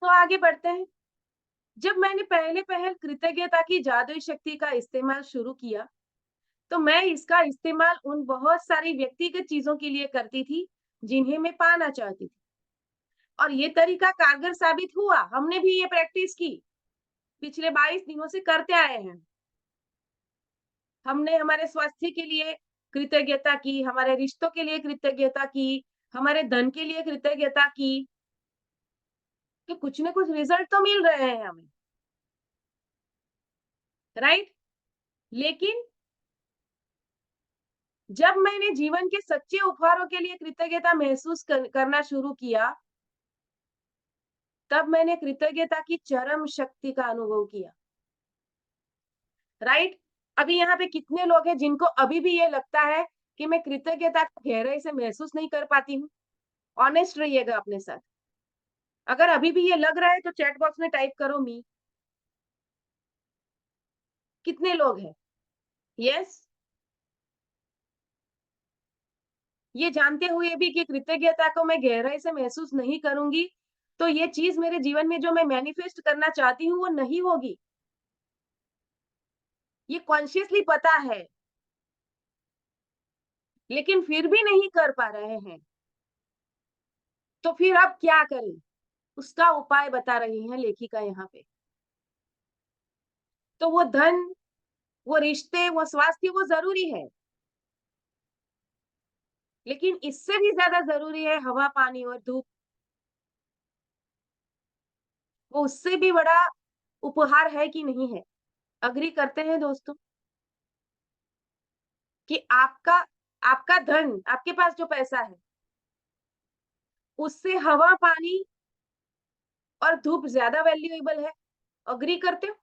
तो आगे बढ़ते हैं। जब मैंने पहले पहल कृतज्ञता की जादुई शक्ति का इस्तेमाल शुरू किया, तो मैं इसका इस्तेमाल उन बहुत सारी व्यक्तिगत चीजों के लिए करती थी, जिन्हें मैं पाना चाहती थी। और ये तरीका कारगर साबित हुआ। हमने भी ये प्रैक्टिस की, पिछले 22 दिनों से करते आए हैं। हमने हमारे स्वास्थ्य के लिए कृतज्ञता की, हमारे रिश्तों के लिए कृतज्ञता की, हमारे धन के लिए कृतज्ञता की, कि कुछ न कुछ रिजल्ट तो मिल रहे हैं हमें, राइट? लेकिन जब मैंने जीवन के सच्चे उपहारों के लिए कृतज्ञता महसूस करना शुरू किया, तब मैंने कृतज्ञता की चरम शक्ति का अनुभव किया, राइट? अभी यहाँ पे कितने लोग हैं जिनको अभी भी ये लगता है कि मैं कृतज्ञता को गहराई से महसूस नहीं कर पाती हूँ? ऑनेस्ट रहिएगा अपने साथ। अगर अभी भी ये लग रहा है तो चैट बॉक्स में टाइप करो मी। कितने लोग हैं? यस? ये जानते हुए भी कि कृतज्ञता को मैं गहराई से महसूस नहीं करूँगी, तो ये चीज़ मेरे जीवन में जो मैं मैनिफेस्ट करना चाहती हूँ, वो नहीं होगी। ये कॉन्शियसली पता है, लेकिन फिर भी नहीं कर पा रहे हैं। तो फिर अब क्या करें? उसका उपाय बता रही हैं लेखिका यहाँ पे। तो वो धन, वो रिश्ते, वो स्वास्थ्य वो ज़रूरी है, लेकिन इससे भी ज़्यादा ज़रूरी है हवा, पानी और धूप। वो उससे भी बड़ा उपहार है कि नहीं है? एग्री करते हैं दोस्तों? कि आपका आपका धन, आपके पास जो पैसा है, उससे हवा, पानी और धूप ज़्यादा वैल्यूएबल है। एग्री करते हो?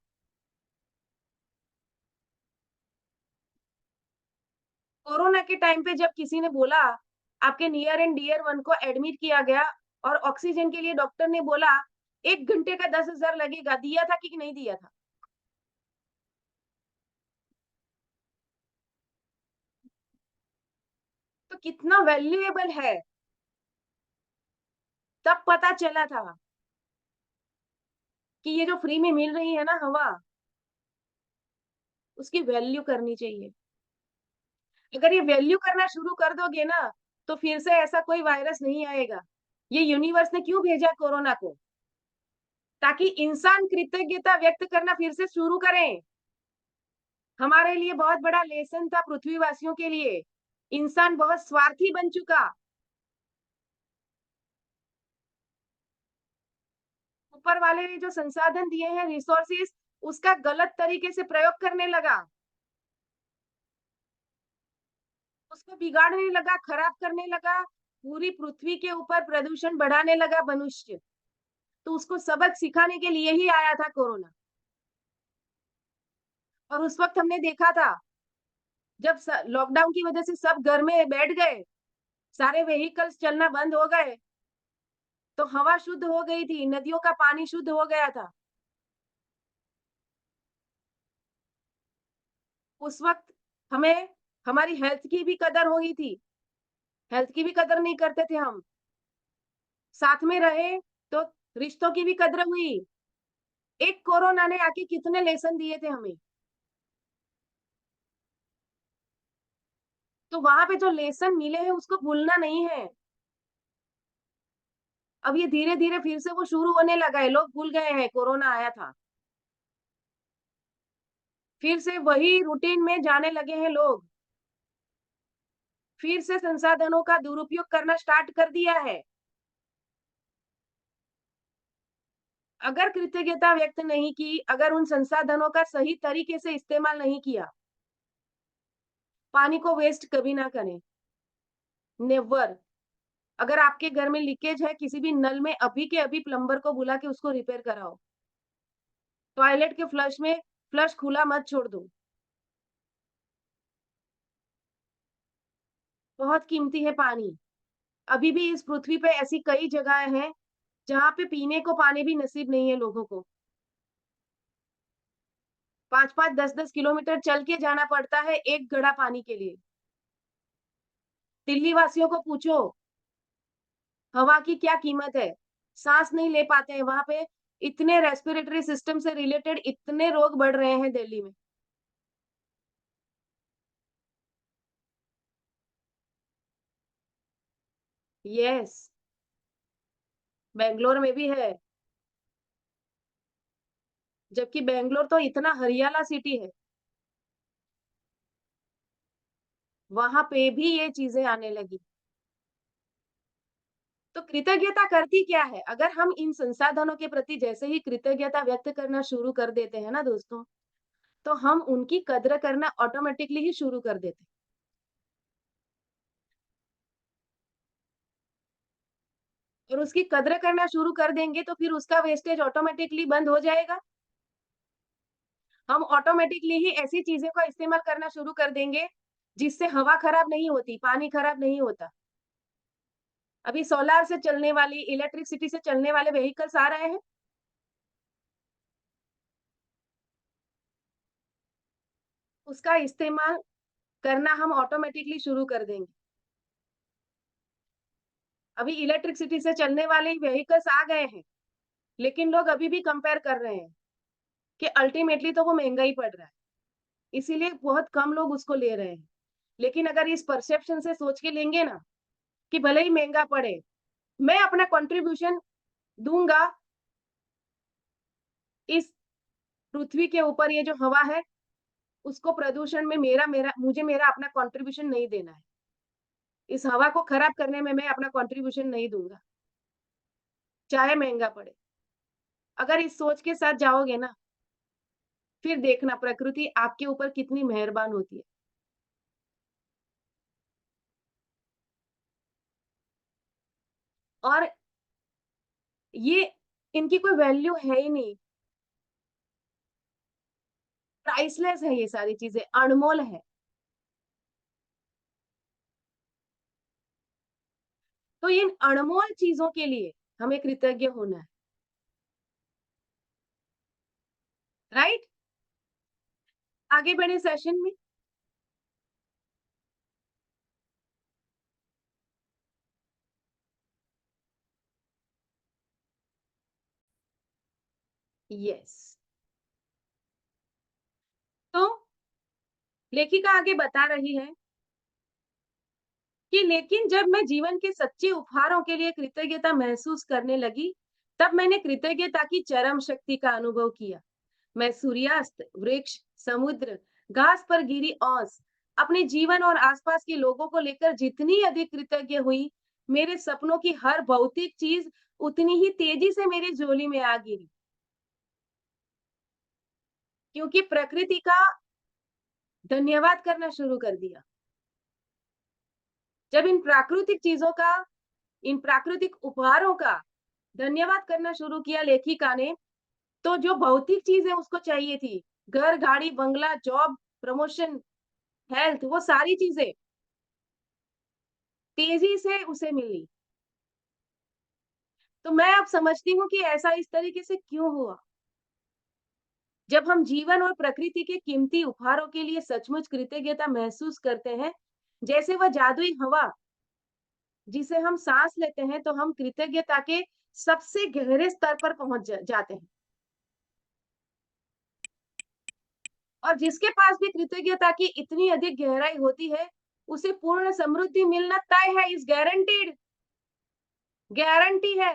कोरोना के टाइम पे जब किसी ने बोला, आपके नियर एंड डियर वन को एडमिट किया गया और ऑक्सीजन के लिए डॉक्टर ने बोला, 1 घंटे का 10,000 लगेगा, दिया था कि नहीं दिया था? तो कितना वैल्यूएबल है, तब पता चला था कि ये जो फ्री में मिल रही है ना हवा, उसकी वैल्यू करनी चाहिए। अगर ये वैल्यू करना शुरू कर दोगे ना, तो फिर से ऐसा कोई वायरस नहीं आएगा। ये यूनिवर्स ने क्यों भेजा कोरोना को? ताकि इंसान कृतज्ञता व्यक्त करना फिर से शुरू करें। हमारे लिए बहुत बड़ा लेसन था पृथ्वीवासियों के लिए। इंसान बहुत स्वार्थी बन चुका। ऊपर वाले ने जो संसाधन दिए हैं, रिसोर्सेज, उसका गलत तरीके से प्रयोग करने लगा। उसको बिगाड़ने लगा, खराब करने लगा, पूरी पृथ्वी के ऊपर प्रदूषण बढ़ाने लगा मनुष्य। तो उसको सबक सिखाने के लिए ही आया था कोरोना। और उस वक़्त हमने देखा था, जब स लॉकडाउन की वजह से सब घर में बैठ गए, सारे व्हीकल्स चलना बंद हो गए, तो हवा शुद्ध हो गई थी, नदियों का पानी शुद्ध हो गया था। उस वक़्त हमें हमारी हेल्थ की भी कदर हुई थी, हेल्थ की भी कदर नहीं करते थे हम। साथ में रहे, तो रिश्तों की भी कद्र हुई। एक कोरोना ने आके कितने लेसन दिए थे हमें। तो वहाँ पे जो लेसन मिले हैं उसको भूलना नहीं है। अब ये धीरे-धीरे फिर से वो शुरू होने लगा है, लोग भूल गए हैं कोरोना आया था। फिर से वही रूटीन में जाने लगे हैं लोग। फिर से संसाधनों का दुरुपयोग करना स्टार्ट कर दिया है। अगर कृतज्ञता व्यक्त नहीं की, अगर उन संसाधनों का सही तरीके से इस्तेमाल नहीं किया, पानी को वेस्ट कभी ना करें, नेवर। अगर आपके घर में लीकेज है किसी भी नल में, अभी के अभी प्लम्बर को बुला के उसको रिपेयर कराओ। टॉयलेट के फ्लश में फ्लश खुला मत छोड़ दो। बहुत कीमती है पानी। अभी भी इस पृथ्वी पे ऐसी कई जगहें हैं, जहाँ पे पीने को पानी भी नसीब नहीं है लोगों को। 5-5, 10-10 किलोमीटर चल के जाना पड़ता है एक घड़ा पानी के लिए। दिल्ली वासियों को पूछो, हवा की क्या कीमत है? साँस नहीं ले पाते हैं, वहाँ पे इतने रेस्पिरेटरी सिस्टम से रिलेटेड इतने रोग बढ़ रहे हैं दिल्ली में। यस, बैंगलोर में भी है। जबकि बैंगलोर तो इतना हरियाला सिटी है, वहाँ पे भी ये चीज़ें आने लगी। तो कृतज्ञता करती क्या है? अगर हम इन संसाधनों के प्रति जैसे ही कृतज्ञता व्यक्त करना शुरू कर देते हैं ना दोस्तों, तो हम उनकी कद्र करना ऑटोमैटिकली ही शुरू कर देते हैं। और उसकी कद्र करना शुरू कर देंगे तो फिर उसका वेस्टेज ऑटोमैटिकली बंद हो जाएगा। हम ऑटोमैटिकली ही ऐसी चीज़ों का इस्तेमाल करना शुरू कर देंगे, जिससे हवा खराब नहीं होती, पानी खराब नहीं होता। अभी सोलार से चलने वाली, इलेक्ट्रिसिटी से चलने वाले व्हीकल्स आ रहे हैं, उसका इस्तेमाल करना हम ऑटोमैटिकली शुरू कर देंगे। अभी इलेक्ट्रिसिटी से चलने वाले व्हीकल्स आ गए हैं, लेकिन लोग अभी भी कंपेयर कर रहे हैं कि अल्टीमेटली तो वो महँगा ही पड़ रहा है। इसीलिए बहुत कम लोग उसको ले रहे हैं। लेकिन अगर इस परसेप्शन से सोच के लेंगे ना, कि भले ही महँगा पड़े, मैं अपना कंट्रीब्यूशन दूँगा इस पृथ्वी के ऊपर ये जो हवा है, उसको प्रदूषण में मेरा मेरा मुझे मेरा अपना कंट्रीब्यूशन नहीं देना है। इस हवा को खराब करने में मैं अपना कंट्रीब्यूशन नहीं दूँगा, चाहे महँगा पड़े। अगर इस सोच के साथ जाओगे ना, फिर देखना प्रकृति आपके ऊपर कितनी मेहरबान होती है। और ये इनकी कोई वैल्यू है ही नहीं, प्राइसलेस है ये सारी चीज़ें, अनमोल है। तो इन अनमोल चीज़ों के लिए हमें कृतज्ञ होना है, राइट? आगे बढ़े सेशन में। यस। तो लेखिका आगे बता रही है कि लेकिन जब मैं जीवन के सच्चे उपहारों के लिए कृतज्ञता महसूस करने लगी, तब मैंने कृतज्ञता की चरम शक्ति का अनुभव किया। मैं सूर्यास्त, वृक्ष, समुद्र, घास पर गिरी ओस, अपने जीवन और आसपास के लोगों को लेकर जितनी अधिक कृतज्ञ हुई, मेरे सपनों की हर भौतिक चीज उतनी ही तेजी से मेरी झोली में आ गिरी। क्योंकि प्रकृति का धन्यवाद करना शुरू कर दिया। जब इन प्राकृतिक उपहारों का धन्यवाद करना शुरू किया लेखिका ने, तो जो भौतिक चीज़ें उसको चाहिए थी, घर, गाड़ी, बंगला, जॉब, प्रमोशन, हेल्थ, वो सारी चीज़ें तेज़ी से उसे मिली। तो मैं अब समझती हूँ कि ऐसा इस तरीके से क्यों हुआ? जब हम जीवन और प्रकृति के कीमती उपहारों के लिए सचमुच कृतज्ञता महसूस करते हैं, जैसे वह जादुई हवा जिसे हम सांस लेते हैं, तो हम कृतज्ञता के सबसे गहरे स्तर पर पहुंच जाते हैं। और जिसके पास भी कृतज्ञता की इतनी अधिक गहराई होती है, उसे पूर्ण समृद्धि मिलना तय है, इस गारंटीड, गारंटी है।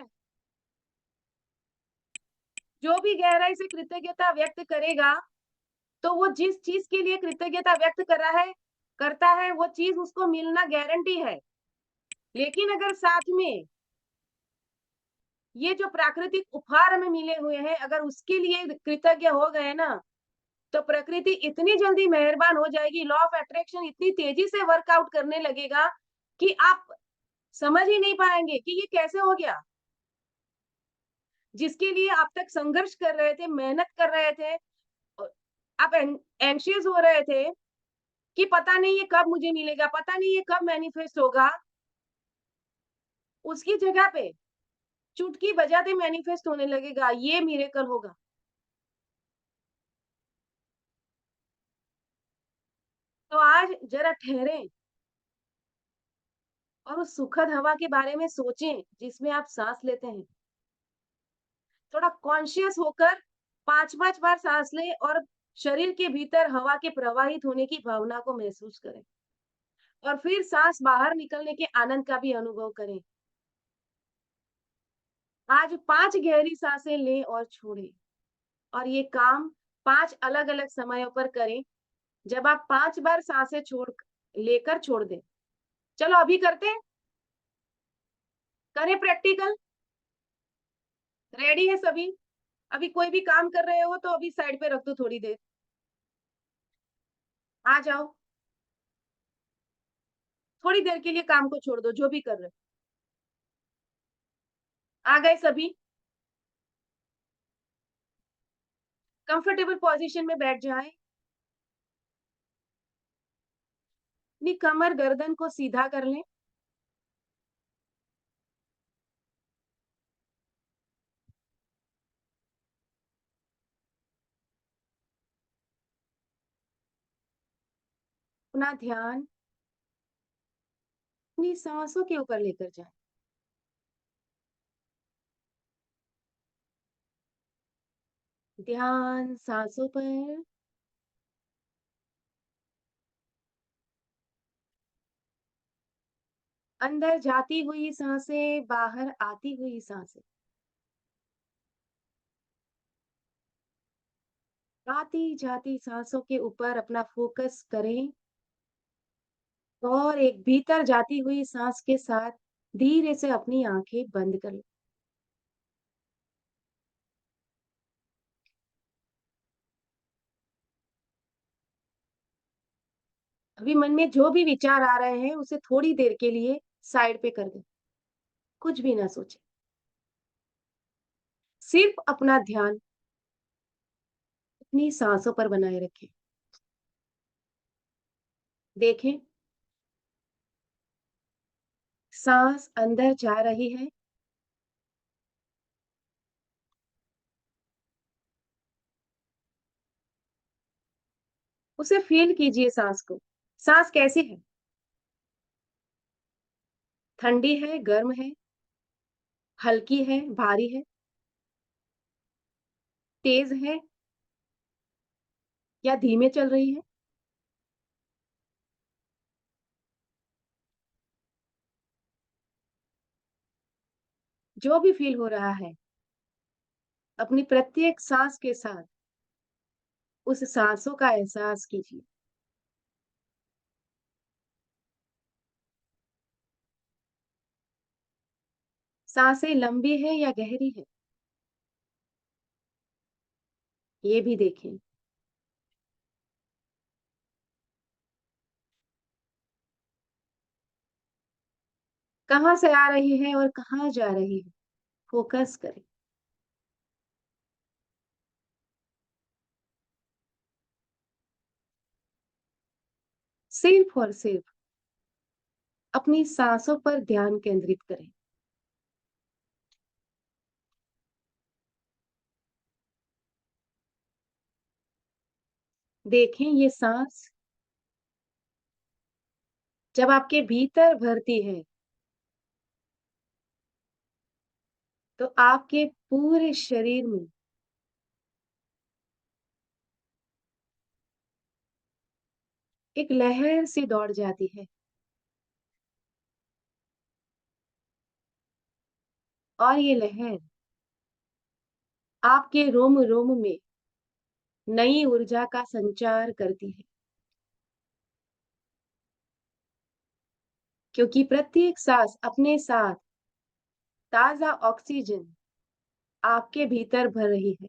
जो भी गहराई से कृतज्ञता व्यक्त करेगा, तो वो जिस चीज के लिए कृतज्ञता व्यक्त कर रहा है, करता है, वो चीज उसको मिलना गारंटी है। लेकिन अगर साथ में ये जो प्राकृतिक उपहार हमें मिले हुए हैं, अगर उसके लिए कृतज्ञ हो गए ना, तो प्रकृति इतनी जल्दी मेहरबान हो जाएगी, लॉ ऑफ अट्रैक्शन इतनी तेजी से वर्कआउट करने लगेगा कि आप समझ ही नहीं पाएंगे कि ये कैसे हो गया। जिसके लिए आप तक संघर्ष कर रहे थे, मेहनत कर रहे थे, आप एंशियस हो रहे थे कि पता नहीं ये कब मुझे मिलेगा, पता नहीं ये कब मैनिफेस्ट होगा, उसकी जगह पे चुटकी बजाते मैनिफेस्ट होने लगेगा, ये मिरेकल होगा। तो आज जरा ठहरें और उस सुखद हवा के बारे में सोचें जिसमें आप सांस लेते हैं। थोड़ा कॉन्शियस होकर 5-5 बार सांस लें और शरीर के भीतर हवा के प्रवाहित होने की भावना को महसूस करें और फिर सांस बाहर निकलने के आनंद का भी अनुभव करें। आज 5 गहरी सांसें लें और छोड़ें और ये काम 5 अलग-अलग समयों पर करें। जब आप 5 बार सांसें लेकर छोड़ दें। चलो अभी करते हैं? करें प्रैक्टिकल? रेडी है सभी? अभी कोई भी काम कर रहे हो तो अभी साइड पे रख दो थोड़ी देर। आ जाओ, थोड़ी देर के लिए काम को छोड़ दो, जो भी कर रहे हो। आ गए सभी? कंफर्टेबल पोजीशन में बैठ जाएं। अपनी कमर गर्दन को सीधा कर लें। अपना ध्यान अपनी सांसों के ऊपर लेकर जाएं। ध्यान सांसों पर। अंदर जाती हुई सांसें, बाहर आती हुई सांसें। आती जाती सांसों के ऊपर अपना फोकस करें और एक भीतर जाती हुई सांस के साथ धीरे से अपनी आंखें बंद कर लें। अभी मन में जो भी विचार आ रहे हैं उसे थोड़ी देर के लिए साइड पे कर दें। कुछ भी ना सोचें। सिर्फ अपना ध्यान अपनी सांसों पर बनाए रखें। देखें, सांस अंदर जा रही है, उसे फील कीजिए सांस को। सांस कैसी है? ठंडी है, गर्म है, हल्की है, भारी है, तेज है या धीमे चल रही है? जो भी फील हो रहा है, अपनी प्रत्येक सांस के साथ उस सांसों का एहसास कीजिए। सांसें लंबी है या गहरी है, ये भी देखें। कहाँ से आ रही है और कहाँ जा रही है, फोकस करें। सिर्फ और सिर्फ अपनी सांसों पर ध्यान केंद्रित करें। देखें ये सांस जब आपके भीतर भरती है, तो आपके पूरे शरीर में एक लहर सी दौड़ जाती है और ये लहर आपके रोम-रोम में नई ऊर्जा का संचार करती है, क्योंकि प्रत्येक सांस अपने साथ ताज़ा ऑक्सीजन आपके भीतर भर रही है।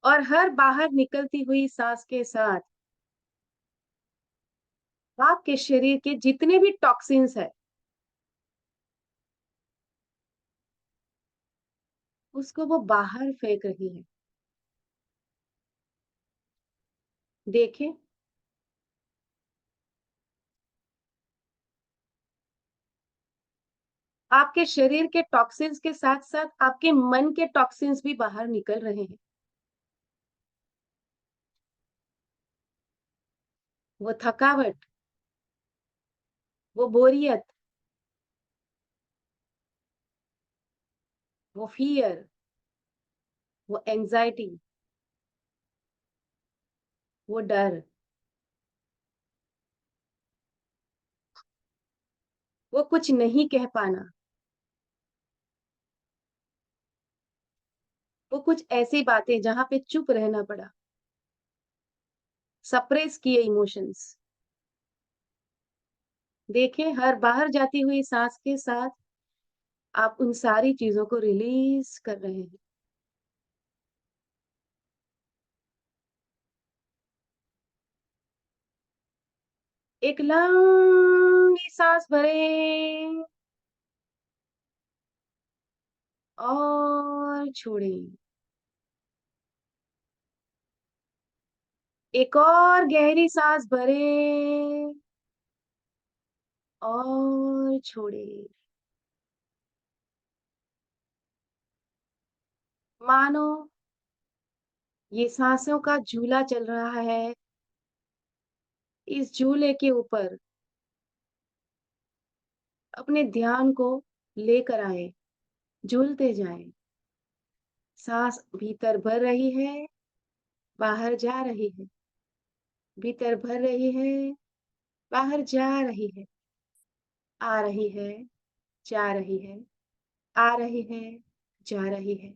और हर बाहर निकलती हुई सांस के साथ आपके शरीर के जितने भी टॉक्सिन्स हैं, उसको वो बाहर फेंक रही है। देखें, आपके शरीर के टॉक्सिन्स के साथ-साथ आपके मन के टॉक्सिन्स भी बाहर निकल रहे हैं। वो थकावट, वो बोरियत, वो फ़ियर, वो एंग्ज़ायटी, वो डर, वो कुछ नहीं कह पाना, वो कुछ ऐसी बातें जहाँ पे चुप रहना पड़ा, सप्रेस किए इमोशंस। देखें, हर बाहर जाती हुई साँस के साथ आप उन सारी चीज़ों को रिलीज़ कर रहे हैं। एक लंबी साँस भरें और छोड़ें। एक और गहरी साँस भरें और छोड़ें। मानो ये साँसों का झूला चल रहा है, इस झूले के ऊपर अपने ध्यान को लेकर आएँ, झूलते जाएँ। साँस भीतर भर रही है, बाहर जा रही है, भीतर भर रही है, बाहर जा रही है, आ रही है, जा रही है, आ रही है, जा रही है।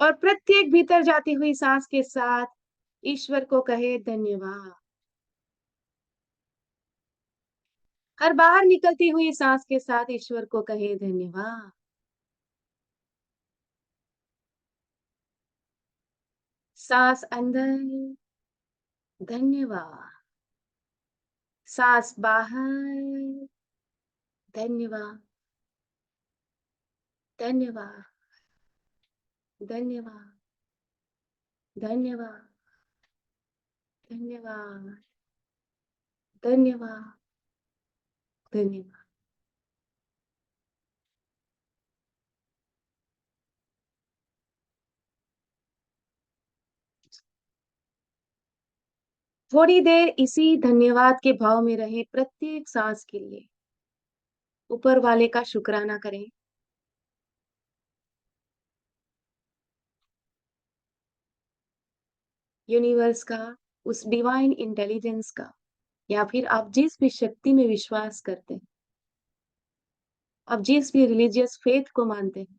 और प्रत्येक भीतर जाती हुई साँस के साथ ईश्वर को कहे धन्यवाद। हर बाहर निकलती हुई साँस के साथ ईश्वर को कहे धन्यवाद। साँस अंदर, धन्यवाद। साँस बाहर, धन्यवाद, धन्यवाद, धन्यवाद, धन्यवाद, धन्यवाद, धन्यवाद, धन्यवाद। थोड़ी देर इसी धन्यवाद के भाव में रहें प्रत्येक साँस के लिए। ऊपर वाले का शुक्राना करें। यूनिवर्स का, उस डिवाइन इंटेलिजेंस का, या फिर आप जिस भी शक्ति में विश्वास करते हैं, आप जिस भी रिलीजियस फेथ को मानते हैं,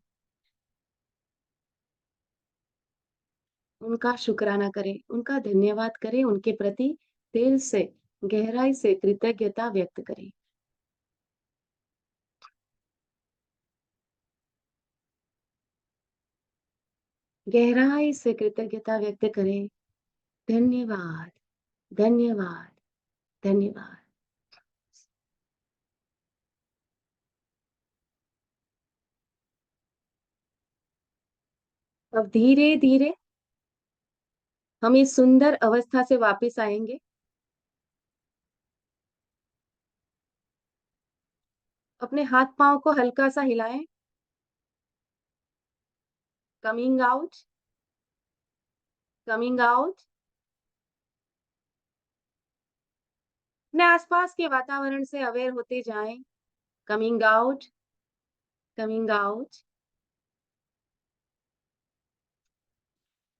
उनका शुक्राना करें, उनका धन्यवाद करें, उनके प्रति दिल से, गहराई से कृतज्ञता व्यक्त करें। गहराई से कृतज्ञता व्यक्त करें। धन्यवाद, धन्यवाद, धन्यवाद। अब धीरे धीरे हम इस सुंदर अवस्था से वापस आएंगे। अपने हाथ पांव को हल्का सा हिलाएं। Coming out, coming out. अपने आसपास के वातावरण से अवेयर होते जाएं। Coming out, coming out.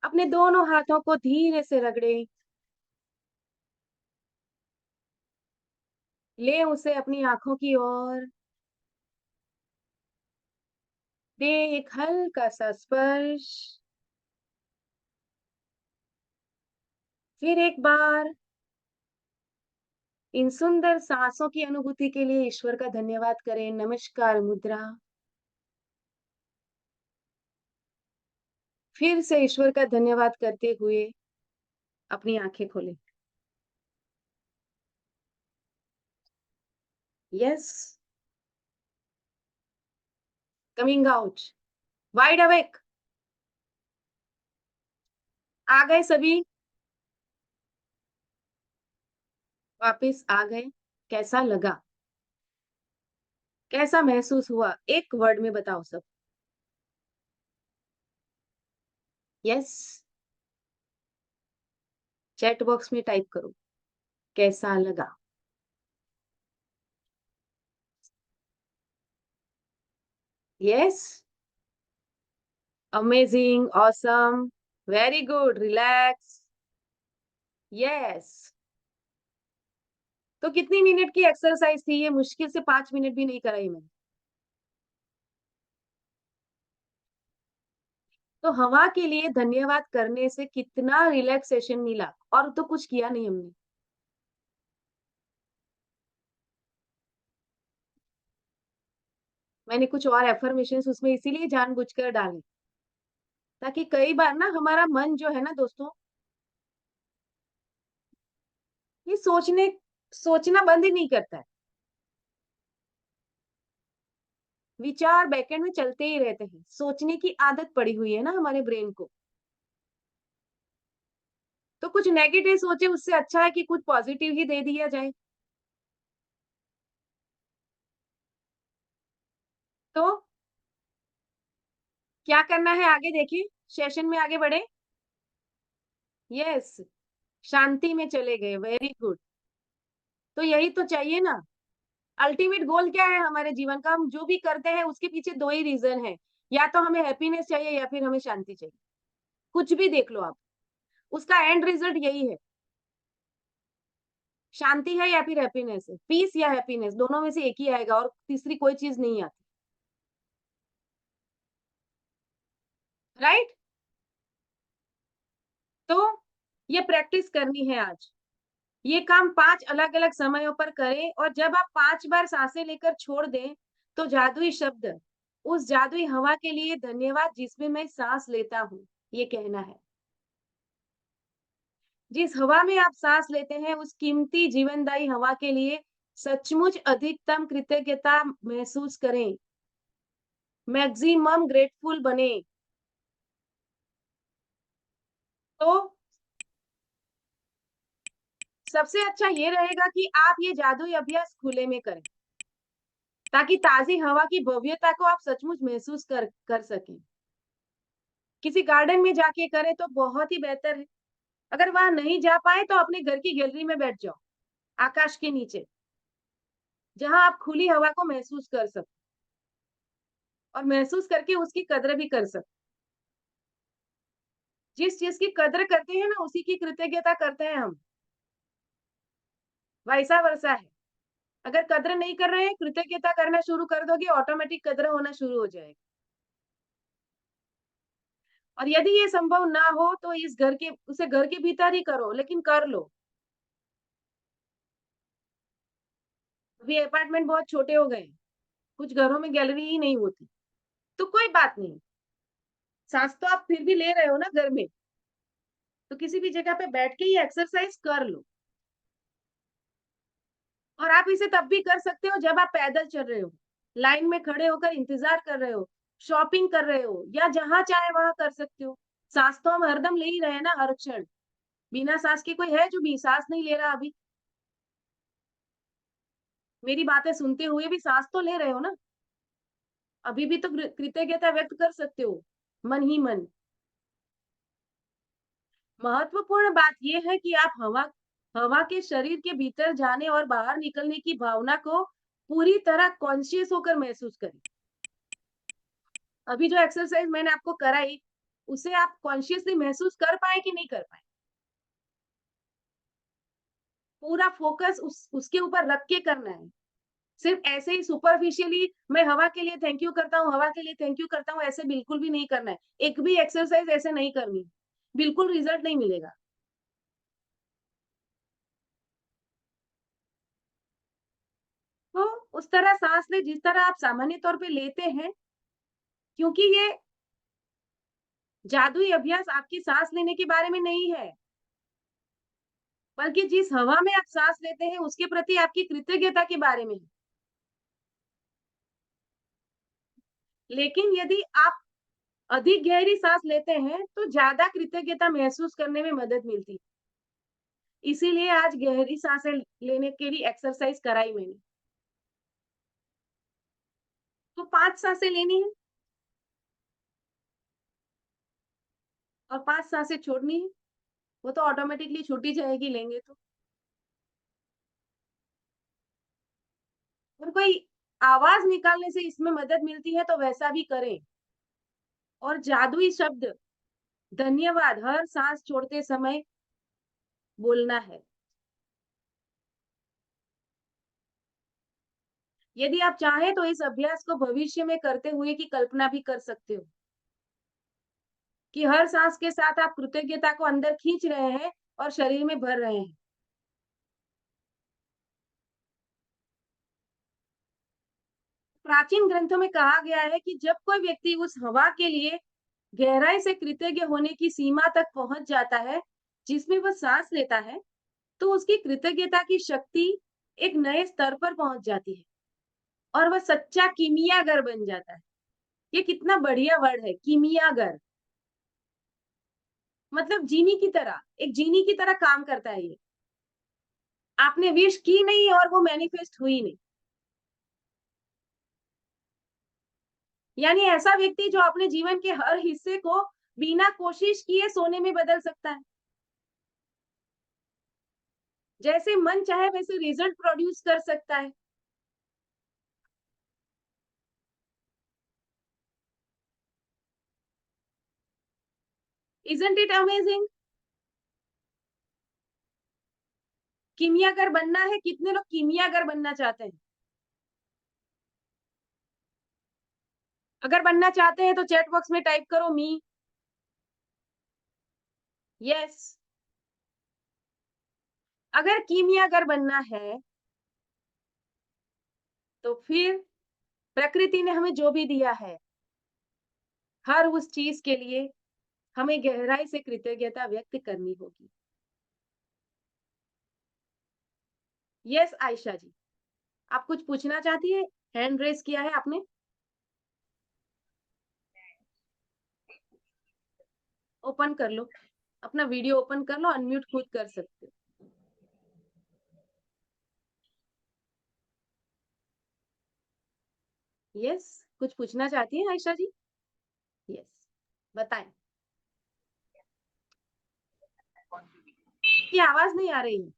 अपने दोनों हाथों को धीरे से रगड़ें। ले उसे अपनी आंखों की ओर। दे एक हल्का सा स्पर्श। फिर एक बार इन सुंदर सांसों की अनुभूति के लिए ईश्वर का धन्यवाद करें। नमस्कार मुद्रा। फिर से ईश्वर का धन्यवाद करते हुए अपनी आंखें खोलें। Yes, coming out, wide awake. आ गए सभी, वापस आ गए। कैसा लगा, कैसा महसूस हुआ? एक वर्ड में बताओ सब। यस, चैट बॉक्स में टाइप करो कैसा लगा। Yes, amazing, awesome, very good, relax. Yes. तो कितनी मिनट की एक्सरसाइज थी ये? मुश्किल से 5 मिनट भी नहीं कराई मैंने। तो हवा के लिए धन्यवाद करने से कितना रिलैक्सेशन मिला, और तो कुछ किया नहीं हमने। मैंने कुछ और एफर्मेशंस उसमें इसीलिए जानबूझकर डाले, ताकि कई बार ना हमारा मन जो है ना दोस्तों, ये सोचना बंद ही नहीं करता है। विचार बैकएंड में चलते ही रहते हैं। सोचने की आदत पड़ी हुई है ना हमारे ब्रेन को। तो कुछ नेगेटिव सोचे, उससे अच्छा है कि कुछ पॉजिटिव ही दे दिया जाए। तो क्या करना है आगे देखिए, सेशन में आगे बढ़े। यस, शांति में चले गए, वेरी गुड। तो यही तो चाहिए ना। अल्टीमेट गोल क्या है हमारे जीवन का? हम जो भी करते हैं उसके पीछे दो ही रीजन है, या तो हमें हैप्पीनेस चाहिए या फिर हमें शांति चाहिए। कुछ भी देख लो आप, उसका एंड रिजल्ट यही है। शांति है या फिर हैप्पीनेस है, पीस या हैप्पीनेस, दोनों में से एक ही आएगा और तीसरी कोई चीज नहीं आती। राइट? तो ये प्रैक्टिस करनी है आज। ये काम 5 अलग-अलग समयों पर करें, और जब आप 5 बार सांसें लेकर छोड़ दें, तो जादुई शब्द उस जादुई हवा के लिए धन्यवाद जिसमें मैं सांस लेता हूँ, ये कहना है। जिस हवा में आप सांस लेते हैं, उस कीमती जीवनदायी हवा के लिए सचमुच अधिकतम कृतज्ञता महसूस करें। मैक्सिमम ग्रेटफुल बने। तो सबसे अच्छा ये रहेगा कि आप ये जादुई अभ्यास खुले में करें, ताकि ताज़ी हवा की भव्यता को आप सचमुच महसूस कर सकें। किसी गार्डन में जाके करें तो बहुत ही बेहतर है। अगर वहां नहीं जा पाए तो अपने घर की गैलरी में बैठ जाओ, आकाश के नीचे, जहां आप खुली हवा को महसूस कर सको, और महसूस करके उसकी कद्र भी कर सको। जिस चीज की कद्र करते हैं ना, उसी की कृतज्ञता करते हैं हम। वैसा वर्षा है। अगर कद्र नहीं कर रहे हैं, कृतज्ञता करना शुरू कर दोगे, ऑटोमेटिक कद्र होना शुरू हो जाएगा। और यदि ये संभव ना हो तो इस घर के उसे घर के भीतर ही करो, लेकिन कर लो। अभी अपार्टमेंट बहुत छोटे हो गए हैं, कुछ घरों में गैलरी ही नहीं होती। तो कोई बात नहीं, सांस तो आप फिर भी ले रहे हो ना घर में, तो किसी भी जगह पे बैठ के ये एक्सरसाइज कर लो। और आप इसे तब भी कर सकते हो जब आप पैदल चल रहे हो, लाइन में खड़े होकर इंतजार कर रहे हो, शॉपिंग कर रहे हो या जहाँ चाहे वहाँ कर सकते हो। सांस तो हम हरदम ले ही रहे हैं ना, हर क्षण। बिना सांस के कोई है जो भी सांस नहीं ले रहा अभी? मेरी बातें सुनते हुए भी सांस तो ले रहे हो ना? अभी भी तो कृतज्ञता व्यक्त कर सकते हो, मन ही मन। महत्वपूर्ण बात ये है कि आप हवा हवा के शरीर के भीतर जाने और बाहर निकलने की भावना को पूरी तरह कॉन्शियस होकर महसूस करें। अभी जो एक्सरसाइज मैंने आपको कराई, उसे आप कॉन्शियसली महसूस कर पाए कि नहीं कर पाए? पूरा फोकस उसके ऊपर रख के करना है। सिर्फ ऐसे ही सुपरफिशियली मैं हवा के लिए थैंक यू करता हूँ, हवा के लिए थैंक यू करता हूँ, ऐसे बिल्कुल भी नहीं करना है। एक भी एक्सरसाइज ऐसे नहीं करनी। बिल्कुल रिजल्ट नहीं मिलेगा। तो उस तरह साँस लें जिस तरह आप सामान्य तौर पे लेते हैं, क्योंकि ये जादुई अभ्यास आपकी साँस लेने के बारे में नहीं है, बल्कि जिस हवा में आप साँस लेते हैं उसके प्रति आपकी कृतज्ञता के बारे में है। लेकिन यदि आप अधिक गहरी साँस लेते हैं, तो ज़्यादा कृतज्ञता महसूस करने में मदद मिलती है। इसीलिए आज गहरी साँसें लेने के लिए एक्सरसाइज कराई मैंने। तो 5 साँसें लेनी है और 5 साँसें छोड़नी है। वो तो ऑटोमैटिकली छूट ही जाएगी लेंगे तो। और कोई आवाज़ निकालने से इसमें मदद मिलती है तो वैसा भी करें। और जादुई शब्द धन्यवाद हर साँस छोड़ते समय बोलना है। यदि आप चाहें तो इस अभ्यास को भविष्य में करते हुए की कल्पना भी कर सकते हो, कि हर साँस के साथ आप कृतज्ञता को अंदर खींच रहे हैं और शरीर में भर रहे हैं। प्राचीन ग्रंथों में कहा गया है कि जब कोई व्यक्ति उस हवा के लिए गहराई से कृतज्ञ होने की सीमा तक पहुंच जाता है, जिसमें वह सांस लेता है, तो उसकी कृतज्ञता की शक्ति एक नए स्तर पर पहुंच जाती है और वह सच्चा कीमियागर बन जाता है। ये कितना बढ़िया वर्ड है, कीमियागर। मतलब जीनी की तरह, एक जीनी की तरह काम करता है ये। आपने विश की नहीं और वो मैनिफेस्ट हुई नहीं। यानी ऐसा व्यक्ति जो अपने जीवन के हर हिस्से को बिना कोशिश किए सोने में बदल सकता है। जैसे मन चाहे वैसे रिजल्ट प्रोड्यूस कर सकता है। Isn't it amazing? कीमियागर बनना है, कितने लोग कीमियागर बनना चाहते हैं? अगर बनना चाहते हैं तो चैट बॉक्स में टाइप करो मी। यस। अगर कीमियागर बनना है, तो फिर प्रकृति ने हमें जो भी दिया है, हर उस चीज़ के लिए हमें गहराई से कृतज्ञता व्यक्त करनी होगी। यस आयशा जी, आप कुछ पूछना चाहती हैं? हैंड रेज़ किया है आपने? ओपन कर लो। अपना वीडियो ओपन कर लो, अनम्यूट खुद कर सकते हो। यस, कुछ पूछना चाहती हैं आयशा जी? यस, बताएँ। की आवाज़ नहीं आ रही है।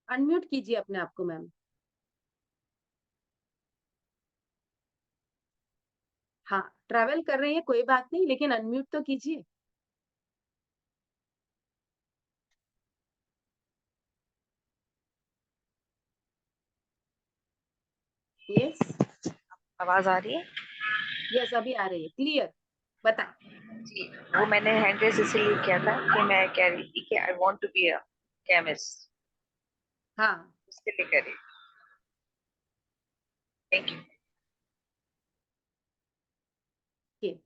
अनम्यूट कीजिए अपने आप को मैम। हाँ, ट्रैवल कर रही हैं कोई बात नहीं, लेकिन अनम्यूट तो कीजिए। यस, आवाज आ रही है? यस अभी आ रही है, क्लियर। बताएँ। जी, वो मैंने हैंड रेज़ इसीलिए किया था कि मैं कह रही थी कि I want to be a chemist. हाँ, चलिए करिए। Thank you. Okay.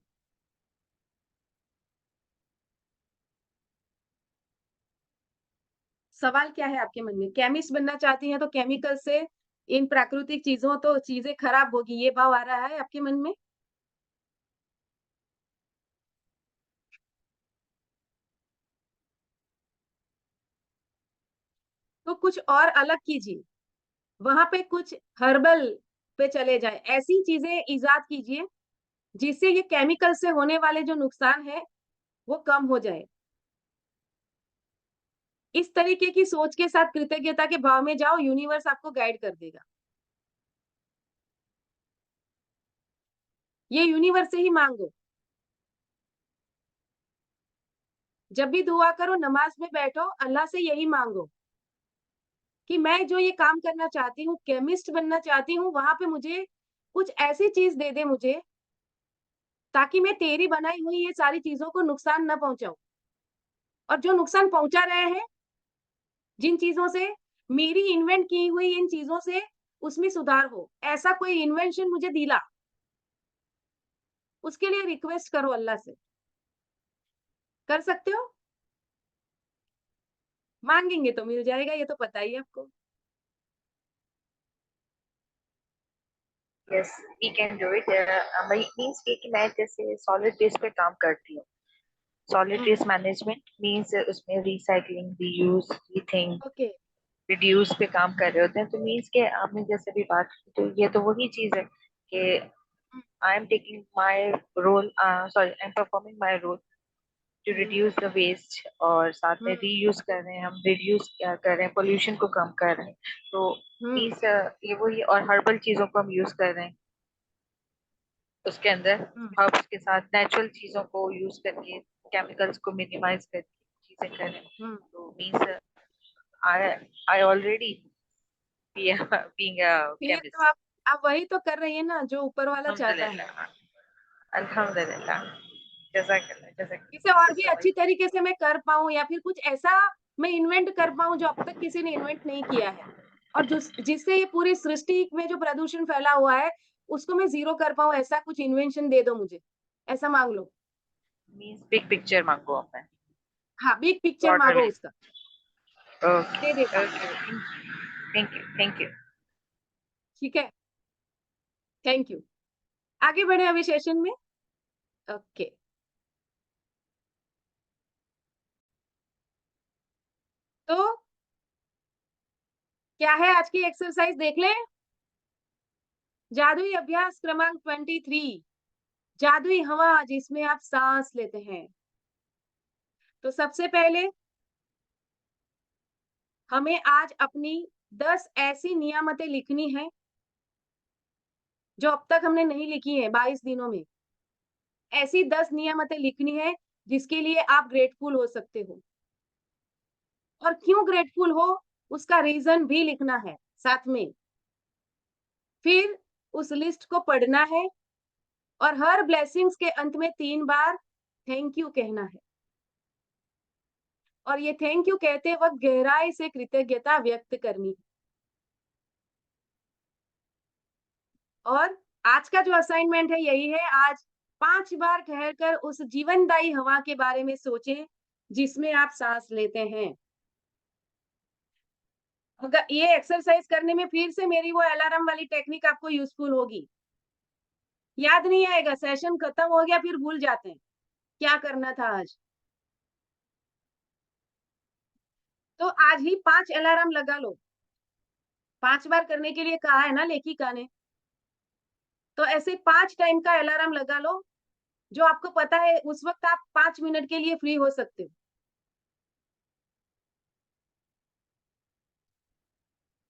सवाल क्या है आपके मन में? केमिस्ट बनना चाहती हैं तो केमिकल से इन प्राकृतिक चीजों तो चीजें खराब होगी, ये भाव आ रहा है आपके मन में? तो कुछ और अलग कीजिए, वहां पे कुछ हर्बल पे चले जाए, ऐसी चीजें इजाद कीजिए जिससे ये केमिकल से होने वाले जो नुकसान है वो कम हो जाए। इस तरीके की सोच के साथ कृतज्ञता के भाव में जाओ, यूनिवर्स आपको गाइड कर देगा। ये यूनिवर्स से ही मांगो। जब भी दुआ करो, नमाज में बैठो, अल्लाह से यही मांगो कि मैं जो ये काम करना चाहती हूँ, केमिस्ट बनना चाहती हूँ, वहां पे मुझे कुछ ऐसी चीज दे दे मुझे, ताकि मैं तेरी बनाई हुई ये सारी चीजों को नुकसान न पहुंचाऊं। और जो नुकसान पहुंचा रहे हैं जिन चीजों से, मेरी इन्वेंट की हुई इन चीजों से उसमें सुधार हो, ऐसा कोई इन्वेंशन मुझे दिला। उसके लिए रिक्वेस्ट करो अल्लाह से। कर सकते हो? मांगेंगे तो मिल जाएगा, ये तो पता ही है आपको। Yes, we can do it. Means कि मैं जैसे सॉलिड वेस्ट पे काम करती हूँ। Solid hmm. Waste management means उसमें recycling, reuse, rethink, okay. Reduce पे काम कर रहे होते हैं। तो मीन्स के आपने जैसे भी बात की, तो ये तो वही चीज है कि I am taking my role, sorry, I am performing my role to hmm. Reduce the waste, और साथ में हम्म। रीयूज कर रहे हैं, हम रिड्यूस क्या कर रहे हैं, पोल्यूशन को कम कर रहे हैं। तो हम्म। मीन्स ये वही, और हर्बल चीजों को हम यूज कर रहे हैं उसके अंदर। हम्म। हर्ब्स के साथ नेचुरल चीजों को यूज करके, केमिकल्स को मिनिमाइज करके चीजें कर रहे हैं। हम्म। तो means I I already being a फिर तो chemist. आप वही तो कर रही है ना जो ऊपर वाला चाहता है। अल्हम्दुलिल्लाह, अल्हम्दुलिल्लाह, जज़ाकल्लाह, इसे जज़ाकल्लाह, थैंक और यू भी सो अच्छी मच। तरीके से मैं कर पाऊं, या फिर कुछ ऐसा मैं इन्वेंट कर पाऊं जो अब तक किसी ने इन्वेंट नहीं किया है, और जिससे ये पूरी सृष्टि में जो प्रदूषण फैला हुआ है उसको मैं जीरो कर पाऊं, ऐसा कुछ इन्वेंशन दे दो मुझे, ऐसा मांग लो। मीन्स बिग पिक्चर मांगो आप, हाँ, बिग पिक्चर ब्रॉडर मांगो में। उसका, ओके, दे देता हूँ। Okay, thank you, thank you. ठीक है, थैंक यू। आगे बढ़े अभी सेशन में। ओके। तो क्या है आज की एक्सरसाइज देख ले। जादुई अभ्यास क्रमांक 23, जादुई हवा जिसमें आप सांस लेते हैं। तो सबसे पहले हमें आज अपनी 10 ऐसी नियामतें लिखनी है जो अब तक हमने नहीं लिखी है 22 दिनों में। ऐसी 10 नियामतें लिखनी है जिसके लिए आप ग्रेटफुल हो सकते हो, और क्यों ग्रेटफुल हो उसका रीजन भी लिखना है साथ में। फिर उस लिस्ट को पढ़ना है और हर ब्लेसिंग्स के अंत में 3 बार थैंक यू कहना है, और ये थैंक यू कहते वक्त गहराई से कृतज्ञता व्यक्त करनी है। और आज का जो असाइनमेंट है यही है, आज 5 बार ठहरकर उस जीवनदायी हवा के बारे में सोचें जिसमें आप सांस लेते हैं। अगर ये एक्सरसाइज करने में फिर से मेरी वो अलार्म वाली टेक्निक आपको यूजफुल होगी। याद नहीं आएगा, सेशन खत्म हो गया फिर भूल जाते हैं क्या करना था आज। तो आज ही 5 अलार्म लगा लो। 5 बार करने के लिए कहा है ना लेखिका ने, तो ऐसे 5 टाइम का अलार्म लगा लो जो आपको पता है उस वक्त आप 5 मिनट के लिए फ्री हो सकते हो।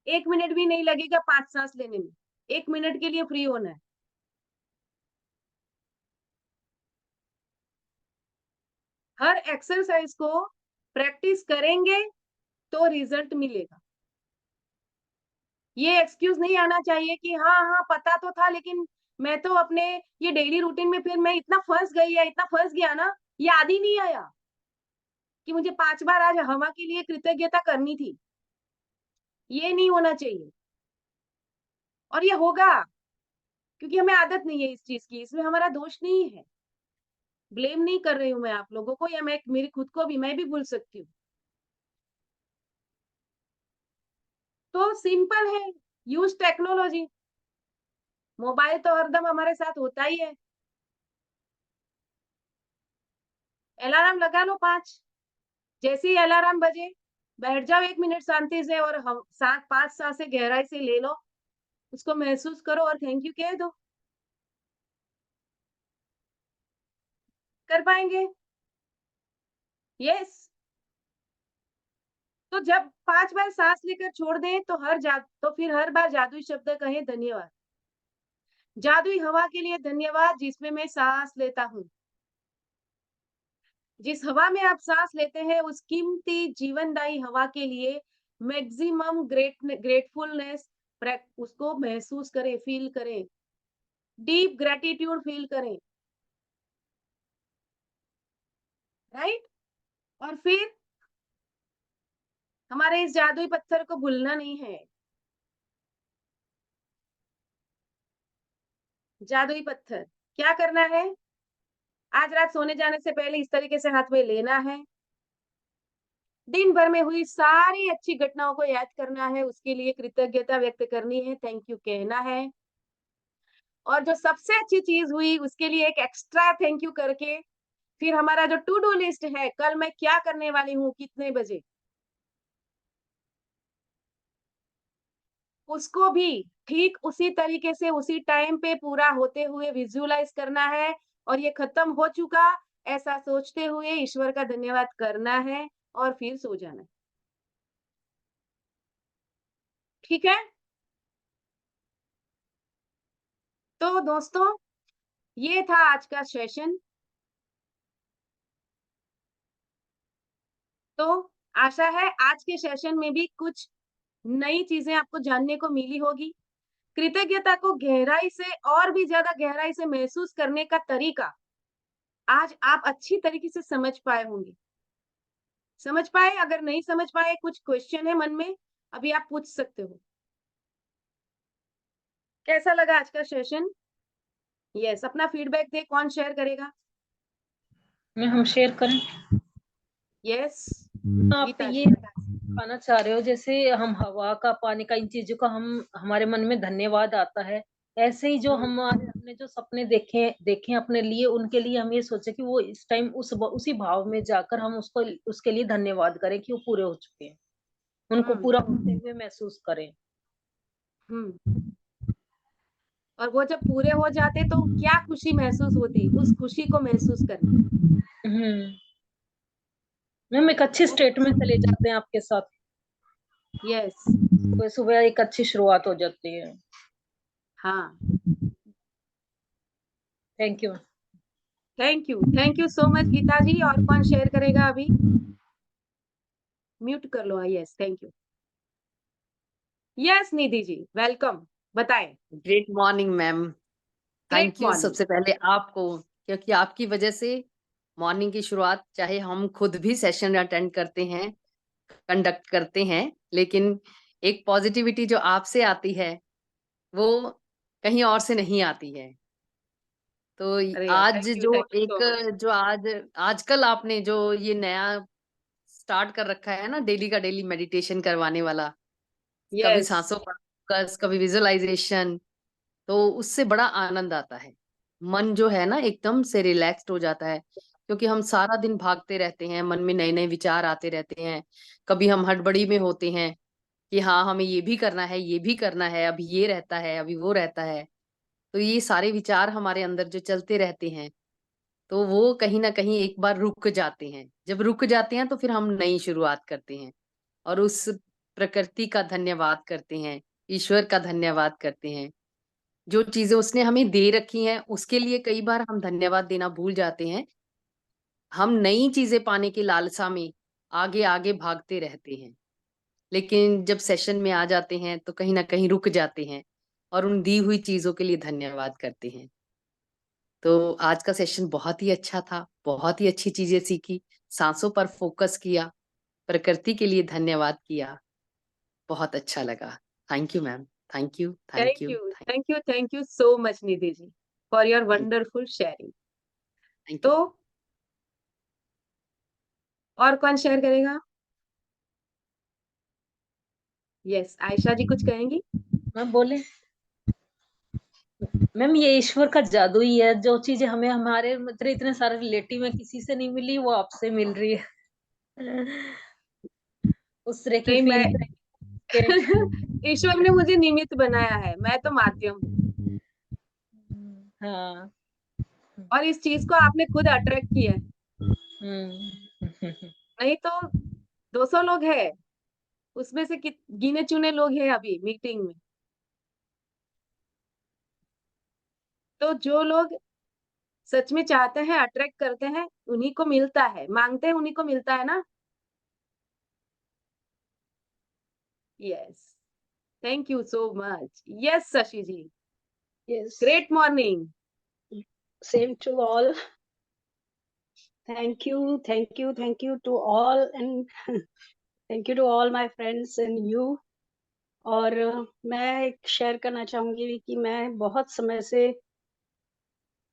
1 मिनट भी नहीं लगेगा 5 सांस लेने में, 1 मिनट के लिए फ्री होना है। हर एक्सरसाइज को प्रैक्टिस करेंगे तो रिजल्ट मिलेगा। ये एक्सक्यूज नहीं आना चाहिए कि हाँ हाँ पता तो था लेकिन मैं तो अपने ये डेली रूटीन में फिर मैं इतना फंस गई या इतना फंस गया ना, याद ही नहीं आया कि मुझे 5 बार आज हवा के लिए कृतज्ञता करनी थी। ये नहीं होना चाहिए। और ये होगा, क्योंकि हमें आदत नहीं है इस चीज की, इसमें हमारा दोष नहीं है। ब्लेम नहीं कर रही हूँ मैं आप लोगों को, या मैं मेरी खुद को भी, मैं भी भूल सकती हूँ। तो सिंपल है, यूज टेक्नोलॉजी। मोबाइल तो हरदम हमारे साथ होता ही है। अलार्म लगा लो 5, जैसे ही अलार्म बजे बैठ जाओ 1 मिनट शांति से, और हम 5 सांसें गहराई से ले लो, उसको महसूस करो और थैंक यू कह दो। कर पाएंगे? यस। तो जब 5 बार सांस लेकर छोड़ दें तो फिर हर बार जादुई शब्द कहें धन्यवाद। जादुई हवा के लिए धन्यवाद जिसमें मैं सांस लेता हूँ। जिस हवा में आप सांस लेते हैं उस कीमती जीवनदायी हवा के लिए मैक्सिमम ग्रेटफुलनेस उसको महसूस करें, फील करें, डीप ग्रेटिट्यूड फील करें, राइट। और फिर हमारे इस जादुई पत्थर को भूलना नहीं है। जादुई पत्थर क्या करना है? आज रात सोने जाने से पहले इस तरीके से हाथ में लेना है, दिन भर में हुई सारी अच्छी घटनाओं को याद करना है, उसके लिए कृतज्ञता व्यक्त करनी है, थैंक यू कहना है, और जो सबसे अच्छी चीज हुई उसके लिए एक एक्स्ट्रा थैंक यू करके फिर हमारा जो टू डू लिस्ट है, कल मैं क्या करने वाली हूँ, कितने बजे, उसको भी ठीक उसी तरीके से उसी टाइम पे पूरा होते हुए विजुअलाइज करना है, और ये खत्म हो चुका ऐसा सोचते हुए ईश्वर का धन्यवाद करना है, और फिर सो जाना है। ठीक है? तो दोस्तों, ये था आज का सेशन। तो आशा है आज के सेशन में भी कुछ नई चीजें आपको जानने को मिली होगी। कृतज्ञता को गहराई से और भी ज्यादा गहराई से महसूस करने का तरीका आज आप अच्छी तरीके से समझ पाए होंगे। समझ पाए? अगर नहीं समझ पाए, कुछ क्वेश्चन है मन में, अभी आप पूछ सकते हो। कैसा लगा आज का सेशन? यस, अपना फीडबैक दे, कौन शेयर करेगा? में हम शेयर करें। यस, आप गीता ये जी। कहना चाह रहे हो जैसे हम हवा का, पानी का, इन चीजों का हम हमारे मन में धन्यवाद आता है, ऐसे ही जो हमने जो सपने देखे अपने लिए, उनके लिए हम ये सोचे कि वो इस टाइम उसी भाव में जाकर हम उसके लिए धन्यवाद करें कि वो पूरे हो चुके हैं, उनको पूरा होते हुए महसूस करें। और वो जब पूरे हो जाते तो क्या खुशी महसूस होती, उस खुशी को महसूस करना। हम एक अच्छे स्टेट में चले जाते हैं आपके साथ। यस। सुबह सुबह एक अच्छी शुरुआत हो जाती है। हाँ, thank you. Thank you so much Geeta ji. और कौन शेयर करेगा अभी? म्यूट कर लो। Yes, thank you. Yes Nidhi ji, welcome, बताएं। Great morning ma'am. Great thank you morning. सबसे पहले आपको, क्योंकि आपकी वजह से मॉर्निंग की शुरुआत, चाहे हम खुद भी सेशन अटेंड करते हैं, कंडक्ट करते हैं, लेकिन एक पॉजिटिविटी जो आपसे आती है वो कहीं और से नहीं आती है। तो अरे यार, आज जो थैंक यू एक सो मच। जो आज आजकल आपने जो ये नया स्टार्ट कर रखा है ना, डेली का डेली मेडिटेशन करवाने वाला, कभी यस। सांसों पर फोकस, कभी विजुअलाइजेशन, तो उससे बड़ा आनंद आता है। मन जो है ना एकदम से रिलैक्स्ड हो जाता है, क्योंकि हम सारा दिन भागते रहते हैं, मन में नए नए विचार आते रहते हैं। कभी हम हड़बड़ी में होते हैं कि हाँ हमें ये भी करना है, ये भी करना है, अभी ये रहता है, अभी वो रहता है। तो ये सारे विचार हमारे अंदर जो चलते रहते हैं, तो वो कहीं ना कहीं एक बार रुक जाते हैं। जब रुक जाते हैं तो फिर हम नई शुरुआत करते हैं, और उस प्रकृति का धन्यवाद करते हैं, ईश्वर का धन्यवाद करते हैं। जो चीजें उसने हमें दे रखी हैं उसके लिए कई बार हम धन्यवाद देना भूल जाते हैं। हम नई चीजें पाने की लालसा में आगे आगे भागते रहते हैं, लेकिन जब सेशन में आ जाते हैं तो कहीं ना कहीं रुक जाते हैं और उन दी हुई चीजों के लिए धन्यवाद करते हैं। तो आज का सेशन बहुत ही अच्छा था, बहुत ही अच्छी चीजें सीखी, सांसों पर फोकस किया, प्रकृति के लिए धन्यवाद किया। बहुत अच्छा लगा। Thank you ma'am, thank you, thank thank you, you, thank you, thank you so much Nidhi ji for your wonderful sharing. Thank to you. और कौन शेयर करेगा? यस, आयशा जी कुछ कहेंगी? मैम बोले। मैम ये ईश्वर का जादू ही है, जो चीजें हमें हमारे मतलब इतने सारे रिलेटिव में किसी से नहीं मिली, वो आपसे मिल रही है। उस तरह की नहीं, मैं फील के। ईश्वर ने मुझे निमित्त बनाया है, मैं तो माध्यम हूँ। हाँ। और इस चीज को आपने खुद अट्रैक्ट किया है, हम्म। नहीं तो 200 लोग हैं, उसमें से गिने चुने लोग हैं अभी मीटिंग में। तो जो लोग सच में चाहते हैं, अट्रैक्ट करते हैं, उन्हीं को मिलता है, मांगते हैं उन्हीं को मिलता है ना। Yes, thank you so much. Yes Shashi ji, Yes, great morning. same to all. Thank you, thank you, thank you to all, and thank you to all my friends and you. और मैं एक शेयर करना चाहूंगी कि मैं बहुत समय से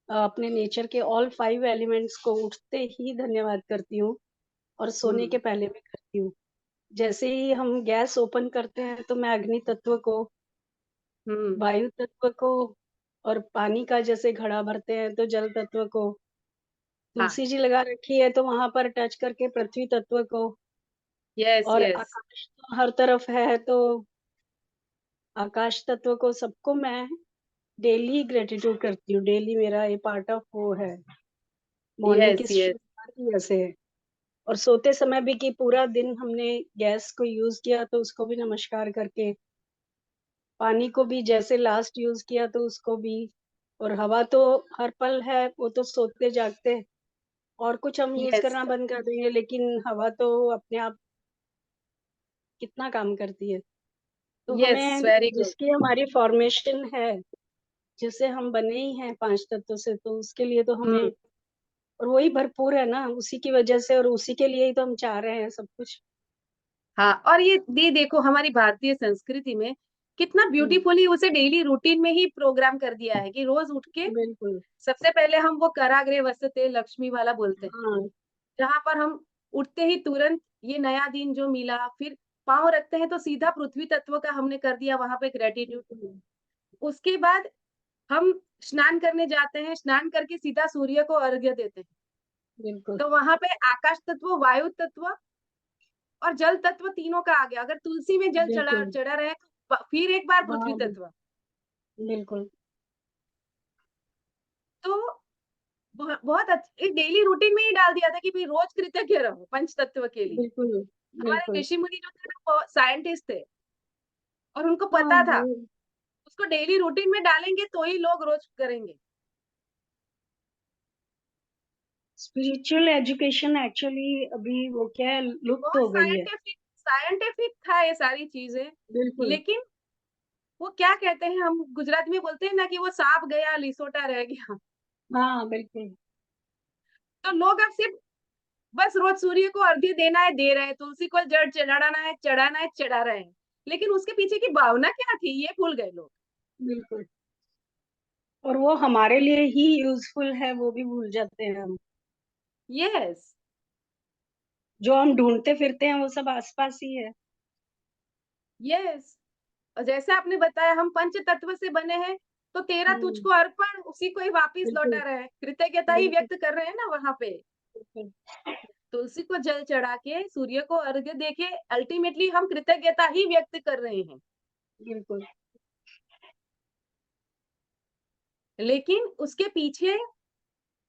अपने नेचर के ऑल 5 एलिमेंट्स को उठते ही धन्यवाद करती हूँ और सोने के पहले भी करती हूँ। जैसे ही हम गैस ओपन करते हैं तो मैं अग्नि तत्व को, हम्म, वायु तत्व को, और पानी का जैसे घड़ा भरते हैं तो जल तत्व को, हाँ, तुलसी जी लगा रखी है तो वहां पर टच करके पृथ्वी तत्व को, यस और यस, आकाश तो हर तरफ है तो आकाश तत्व को, सबको मैं डेली ग्रेटिट्यूड करती हूँ। डेली मेरा ये पार्ट ऑफ वो है, मॉर्निंग की यस यस, शुरुआत ही ऐसे है। और सोते समय भी कि पूरा दिन हमने गैस को यूज किया तो उसको भी नमस्कार करके, पानी को भी जैसे लास्ट यूज किया तो उसको भी, और हवा तो हर पल है, वो तो सोते जागते और कुछ हम यूज यस करना बंद कर देंगे, लेकिन हवा तो अपने आप कितना काम करती है। तो यस, हमें वेरी गुड। जिसकी हमारी फॉर्मेशन है, जिससे हम बने ही हैं 5 तत्वों से, तो उसके लिए तो हमें, और वही भरपूर है ना, उसी की वजह से और उसी के लिए ही तो हम चाह रहे हैं सब कुछ। हाँ, और ये देखो हमारी भारतीय संस्कृति में कितना हम्म, ब्यूटीफुली उसे डेली रूटीन में ही प्रोग्राम कर दिया है कि रोज उठ के बिल्कुल। सबसे पहले हम वो कराग्रे वसते लक्ष्मी वाला बोलते हैं, हाँ, जहां पर हम उठते ही तुरंत ये नया दिन जो मिला, फिर पाँव रखते हैं तो सीधा पृथ्वी तत्व का हमने कर दिया वहां पे ग्रेटिट्यूड। बिल्कुल, उसके बाद हम स्नान करने जाते हैं, स्नान करके सीधा सूर्य को अर्घ्य देते हैं, बिल्कुल। तो वहां पे आकाश तत्व, वायु तत्व और जल तत्व तीनों का आ गया। अगर तुलसी में जल चढ़ा बिल्कुल, चढ़ा रहे तो फिर एक बार पृथ्वी हाँ, तत्व। बिल्कुल, तो बहुत अच्छी डेली रूटीन में ही डाल दिया था कि भाई रोज कृतज्ञ रहो पंच तत्व के लिए। बिल्कुल, हमारे बिल्कुल। ऋषि मुनि जो थे ना वो साइंटिस्ट थे और उनको हाँ, पता था वो उसको डेली रूटीन में डालेंगे तो ही लोग रोज करेंगे। स्पिरिचुअल एजुकेशन एक्चुअली अभी वो क्या है, लुप्त बहुत हो गई है। साइंटिफिक साइंटिफिक था ये सारी चीजें, बिल्कुल, लेकिन वो क्या कहते हैं, हम गुजराती में बोलते हैं ना कि वो सांप गया लिसोटा रह गया। हाँ, बिल्कुल, तो लोग अब सिर्फ बस रोज सूर्य को अर्घ्य देना है दे रहे हैं, तुलसी को जड़ चढ़ाना है चढ़ा रहे हैं, लेकिन उसके पीछे की भावना क्या थी ये भूल गए लोग। बिल्कुल। और वो हमारे लिए ही यूजफुल है वो भी भूल जाते हैं हम। यस जो हम ढूंढते फिरते हैं वो सब आसपास ही है। यस, और जैसे आपने बताया हम पंच तत्व से बने हैं, तो तेरा हम्म, तुझको अर्पण उसी को ही वापिस बिल्कुल, लौटा रहे हैं, कृतज्ञता ही बिल्कुल, व्यक्त कर रहे हैं ना वहां पे। बिल्कुल, तुलसी को जल चढ़ा के सूर्य को अर्घ्य देके अल्टीमेटली हम कृतज्ञता ही व्यक्त कर रहे हैं। बिल्कुल, लेकिन उसके पीछे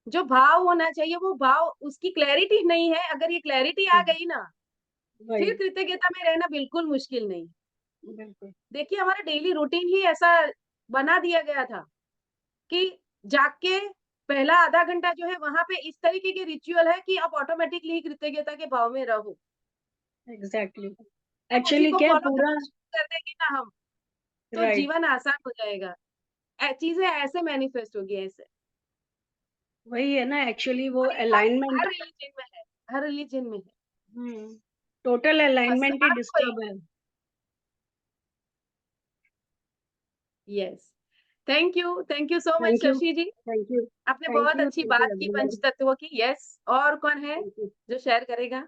जो भाव होना चाहिए वो भाव, उसकी क्लैरिटी नहीं है। अगर ये क्लैरिटी आ गई ना, वही, फिर कृतज्ञता में रहना बिल्कुल मुश्किल नहीं। बिल्कुल, देखिए हमारा डेली रूटीन ही ऐसा बना दिया गया था कि जाग के पहला आधा घंटा जो है वहां पे इस तरीके के रिचुअल है कि आप ऑटोमेटिकली ही कृतज्ञता के भाव में रहो। एग्जैक्टली। जब उसी एक्चुअली को क्या है, फॉलो पूरा करना शुरू कर देंगे ना हम, तो राइट, जीवन आसान हो जाएगा। चीजें ऐसे मैनिफेस्ट होगी ऐसे। वही है ना, एक्चुअली वो और ये बात अलाइनमेंट, हर रिलीजन में है, हर रिलीजन में है। टोटल बस अलाइनमेंट ही हर कोई, डिस्टर्ब है। Yes, thank you so much thank you, Shashi ji, thank you, आपने बहुत अच्छी थैंक बात यू की एवरीवन, पंचतत्वों की। यस, और कौन है थैंक यू। जो शेयर करेगा?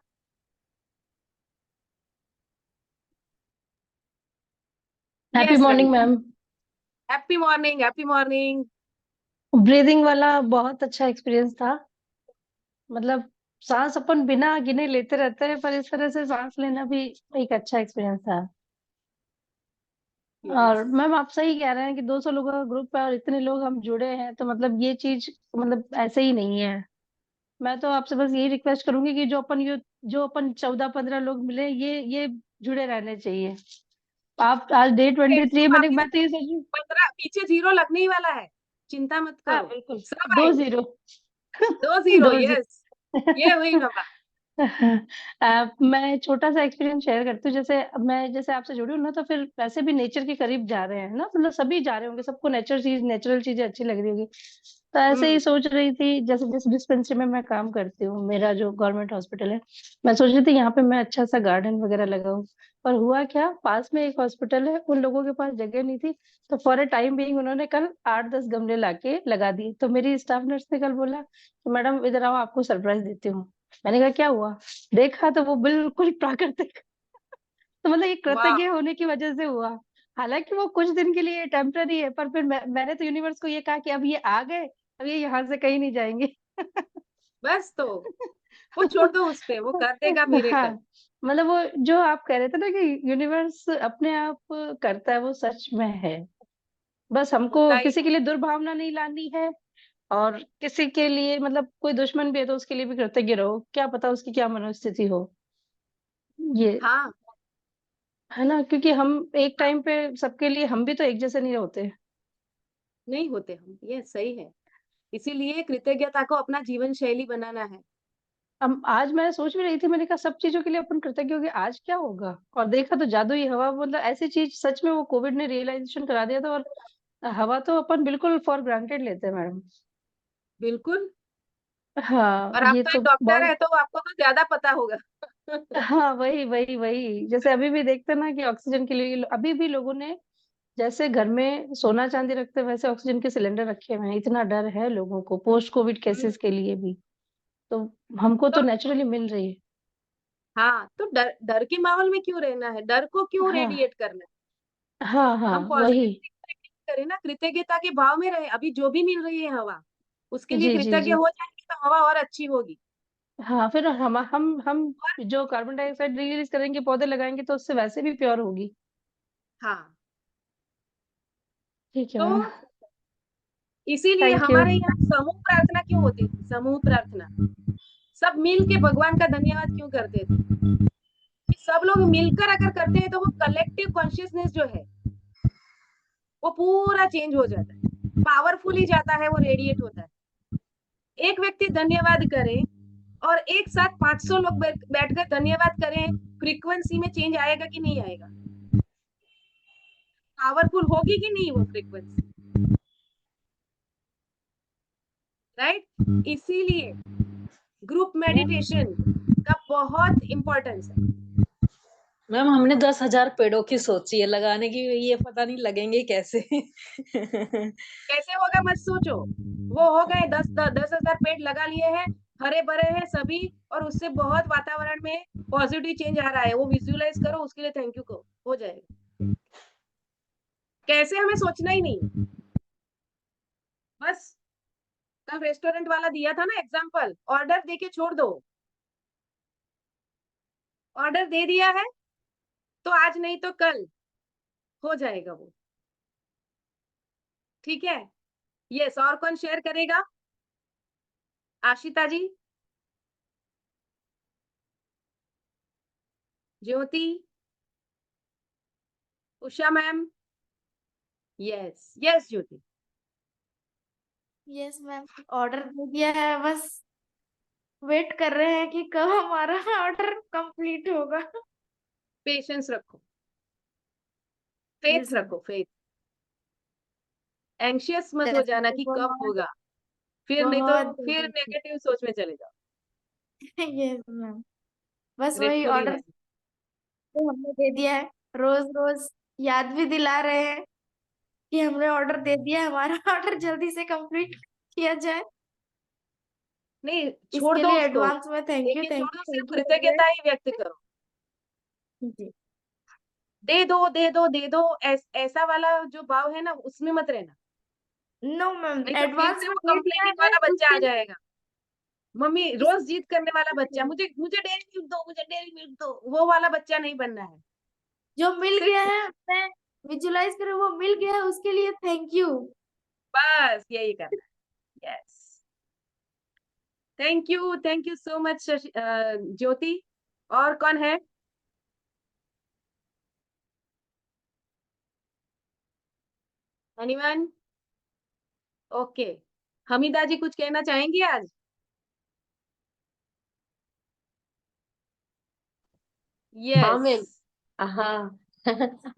Happy yes morning Ravi, ma'am. Happy morning, happy morning. Breathing वाला बहुत अच्छा एक्सपीरियंस था। मतलब सांस अपन बिना गिने लेते रहते हैं, पर इस तरह से सांस लेना भी एक अच्छा एक्सपीरियंस था। और यस, मैम आप सही कह रहे हैं कि 200 लोगों का ग्रुप है और इतने लोग हम जुड़े हैं, तो मतलब ये चीज मतलब ऐसे ही नहीं है। मैं तो आपसे बस यही रिक्वेस्ट करूंगी कि जो अपन 14-15 लोग मिले, ये जुड़े रहने चाहिए। आप आज डे 23, मैंने अभी मैं तो ये सोच रही हूँ। 15 पीछे जीरो लगने ही वाला है, चिंता मत हाँ करो, बिल्कुल, सब 2-0। आएंगे। 2-0, 2-0। यस, ये हुई बाबा। मैं छोटा सा एक्सपीरियंस शेयर करती हूँ। जैसे अब मैं जैसे आपसे जुड़ी हूँ ना, तो फिर वैसे भी नेचर के करीब जा रहे हैं ना, मतलब सभी जा रहे होंगे, सबको नेचुरल चीजें अच्छी लग रही होगी। तो ऐसे ही सोच रही थी, जैसे जिस डिस्पेंसरी में मैं काम करती हूँ, मेरा जो गवर्नमेंट हॉस्पिटल है, मैं सोच रही थी यहाँ पे मैं अच्छा सा गार्डन वगैरह लगाऊं। पर हुआ क्या, पास में एक हॉस्पिटल है, उन लोगों के पास जगह नहीं थी। तो फॉर अ टाइम बीइंग उन्होंने कल 8-10 गमले लाके लगा दिए। तो मेरी स्टाफ नर्स ने कल बोला कि मैडम इधर आओ, आपको सरप्राइज देती हूँ। मैंने कहा क्या हुआ? देखा तो वो बिल्कुल प्राकृतिक। तो मतलब ये वाह, कृतज्ञ होने की वजह से हुआ। हालांकि वो कुछ दिन के लिए टेम्पररी है, पर फिर मैंने तो यूनिवर्स को ये कहा कि अब ये आ गए, अब ये यहाँ से कहीं नहीं जाएंगे। बस तो वो छोड़ दो, उस पे वो कर देगा हाँ, मिरेकल। मतलब वो जो आप कह रहे थे ना कि यूनिवर्स अपने आप करता है, वो सच में है। बस हमको होता ही किसी के लिए दुर्भावना नहीं लानी है। और किसी के लिए मतलब कोई दुश्मन भी है तो उसके लिए भी कृतज्ञ रहो, क्या पता उसकी क्या मनोस्थिति हो। ये हाँ, है ना, क्योंकि हम एक टाइम पे सबके लिए हम भी तो एक जैसे नहीं होते। नहीं होते हम, ये सही है। इसीलिए कृतज्ञता को अपना जीवन शैली बनाना है। अब आज मैं सोच भी रही थी, मैंने कहा सब चीजों के लिए अपन कृतज्ञ होंगे, आज क्या होगा? और देखा तो जादुई हवा, मतलब ऐसी चीज सच में वो कोविड ने रियलाइजेशन करा दिया था। और हवा तो अपन बिल्कुल फॉर ग्रांटेड लेते हैं मैडम। बिल्कुल, हाँ और आप ये तो तो एक डॉक्टर है बहुत। तो आपको तो ज्यादा पता होगा। हाँ वही जैसे अभी भी देखते हैं ना कि ऑक्सीजन के लिए अभी भी लोगों ने जैसे घर में सोना चांदी रखते हैं, वैसे ऑक्सीजन के सिलेंडर रखे हुए हैं। इतना डर है लोगों को पोस्ट कोविड हम्म, केसेस के लिए भी। तो हमको तो तो नेचुरली मिल रही है। हाँ, तो डर डर के माहौल में क्यों रहना है, डर को क्यों हाँ रेडिएट करना है? हाँ हम वही। पॉजिटिव करें ना, कृतज्ञता के भाव में रहे। अभी जो भी मिल रही है हवा, उसके लिए जी जी कृतज्ञ जी। हो जाएंगे तो हवा और अच्छी होगी। हाँ फिर हम जो कार्बन डाइऑक्साइड रिलीज करेंगे, पौधे लगाएंगे, तो उससे वैसे भी प्योर होगी। हाँ, ठीक है तो मैम। इसीलिए थैंक यू। हमारे यहाँ समूह प्रार्थना क्यों होती थी? समूह प्रार्थना, सब मिल के भगवान का धन्यवाद क्यों करते थे? कि सब लोग मिलकर अगर करते हैं तो वो कलेक्टिव कॉन्शियसनेस जो है वो पूरा चेंज हो जाता है, पावरफुल ही जाता है, वो रेडिएट होता है। एक व्यक्ति धन्यवाद करे और एक साथ 500 लोग बैठकर धन्यवाद करें, फ्रीक्वेंसी में चेंज आएगा कि नहीं आएगा? पावरफुल होगी कि नहीं वो फ्रीक्वेंसी? राइट, इसीलिए ग्रुप मेडिटेशन का बहुत इंपॉर्टेंस है। मैम हमने 10,000 पेड़ों की सोची है लगाने की, ये पता नहीं लगेंगे कैसे। कैसे होगा मत सोचो, वो हो गए 10,000 पेड़ लगा लिए हैं, हरे भरे हैं सभी, और उससे बहुत वातावरण में पॉजिटिव चेंज आ रहा है, वो विजुअलाइज करो, उसके लिए थैंक यू कहो, हो जाएगा। कैसे, हमें सोचना ही नहीं है। बस कल रेस्टोरेंट वाला दिया था ना एग्जांपल, ऑर्डर देके छोड़ दो। ऑर्डर दे दिया है तो आज नहीं तो कल हो जाएगा वो। ठीक है, यस, और कौन शेयर करेगा? आशिता जी, ज्योति, उषा मैम, यस यस ज्योति। यस मैम, ऑर्डर दे दिया है, बस वेट कर रहे हैं कि कब हमारा ऑर्डर कंप्लीट होगा। पेशेंस रखो, फेथ यस रखो, फेथ। एंशियस मत हो जाना कि कब बहुत होगा, फिर नहीं तो बहुत फिर नेगेटिव सोच में चले जाओ। यस मैम, बस वही ग्रेटफुली ऑर्डर रहो। तो हमने दे दिया है, रोज रोज याद भी दिला रहे हैं कि हमने ऑर्डर दे दिया, हमारा ऑर्डर जल्दी से कंप्लीट किया जाए। नहीं, छोड़ इसके दो लिए उसको, एडवांस में थैंक यू, लेकिन थैंक छोड़ो, यू, सिर्फ थैंक यू कृतज्ञता ही व्यक्त करो। जी। दे दो दे दो दे दो, ऐसा वाला जो भाव है ना, उसमें मत रहना, नो मैम, नहीं तो फिर एडवांस से में वो दे दिया कंप्लेनिंग है वाला बच्चा आ उसके जाएगा। मम्मी इस रोज जिद करने वाला बच्चा, मुझे मुझे डेयरी मिल्क दो, मुझे डेयरी मिल्क दो, वो वाला बच्चा नहीं बनना है। जो मिल सिर्फ गया है, मैं विजुलाइज करूँ वो मिल गया है, उसके लिए थैंक यू। बस यही करना है। Yes, thank you so much Jyoti. और कौन है? एनीवन? ओके, हमीदा जी कुछ कहना चाहेंगी आज? हाँ यस। मैम। हाँ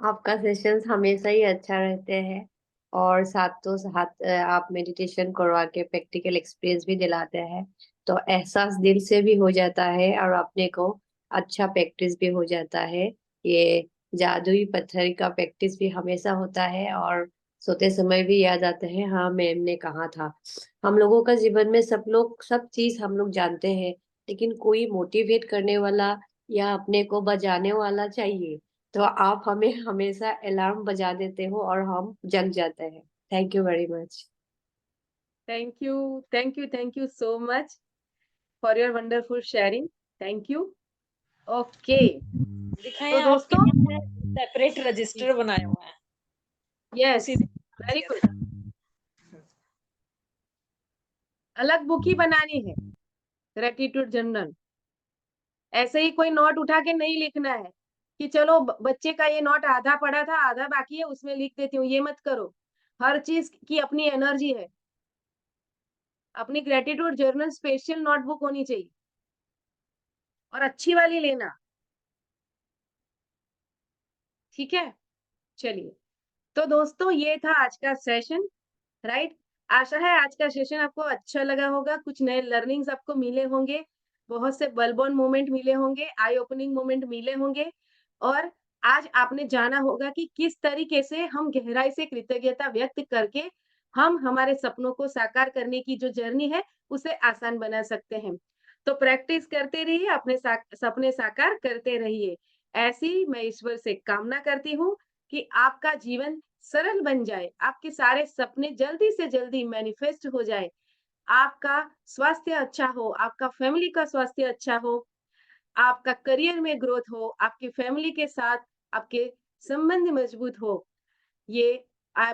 आपका सेशंस हमेशा ही अच्छा रहते हैं, और साथों साथ आप मेडिटेशन करवा के प्रैक्टिकल एक्सपीरियंस भी दिलाते हैं, तो एहसास दिल से भी हो जाता है और अपने को अच्छा प्रैक्टिस भी हो जाता है। ये जादुई पत्थर का प्रैक्टिस भी हमेशा होता है, और सोते समय भी याद आता है, हाँ मैम ने कहा था। हम लोगों का जीवन में सब लोग सब चीज हम लोग जानते हैं, लेकिन कोई मोटिवेट करने वाला या अपने को बजाने वाला चाहिए। तो आप हमें हमेशा अलार्म बजा देते हो और हम जग जाते हैं। Thank you very much. Thank you so much for your wonderful sharing. Thank you. Okay, दिखाएं तो आपके दोस्तों, लिए सेपरेट रजिस्टर बनाया हुआ है, यस, उसी दिन वेरी किया गुड। था। अलग बुक ही बनानी है, ग्रेटिट्यूड जर्नल। ऐसे ही कोई नोट उठा के नहीं लिखना है कि चलो बच्चे का ये नोट आधा पड़ा था, आधा बाकी है, उसमें लिख देती हूँ, ये मत करो। हर चीज की अपनी एनर्जी है। अपनी ग्रेटिट्यूड जर्नल स्पेशल नोटबुक होनी चाहिए, और अच्छी वाली लेना। ठीक है, चलिए। तो दोस्तों, ये था आज का सेशन, राइट। आशा है आज का सेशन आपको अच्छा लगा होगा, कुछ नए लर्निंग्स आपको मिले होंगे, बहुत से बलबोन मोमेंट मिले होंगे, आई ओपनिंग मोमेंट मिले होंगे, और आज आपने जाना होगा कि किस तरीके से हम गहराई से कृतज्ञता व्यक्त करके हम हमारे सपनों को साकार करने की जो जर्नी है उसे आसान बना सकते हैं। तो प्रैक्टिस करते रहिए, अपने सपने साकार करते रहिए। ऐसी मैं ईश्वर से कामना करती हूँ कि आपका जीवन सरल बन जाए, आपके सारे सपने जल्दी से जल्दी मैनिफेस्ट हो जाए, आपका स्वास्थ्य अच्छा हो, आपका फैमिली का स्वास्थ्य अच्छा हो, आपका करियर में ग्रोथ हो, आपकी फैमिली के साथ आपके संबंध मजबूत हो। ये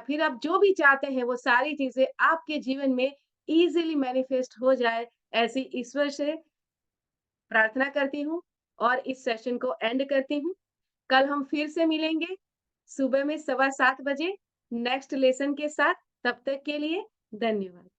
फिर आप जो भी चाहते हैं वो सारी चीजें आपके जीवन में इजीली मैनिफेस्ट हो जाए, ऐसी ईश्वर से प्रार्थना करती हूँ और इस सेशन को एंड करती हूँ। कल हम फिर से मिलेंगे सुबह में 7:15 बजे नेक्स्ट लेसन के साथ। तब तक के लिए धन्यवाद।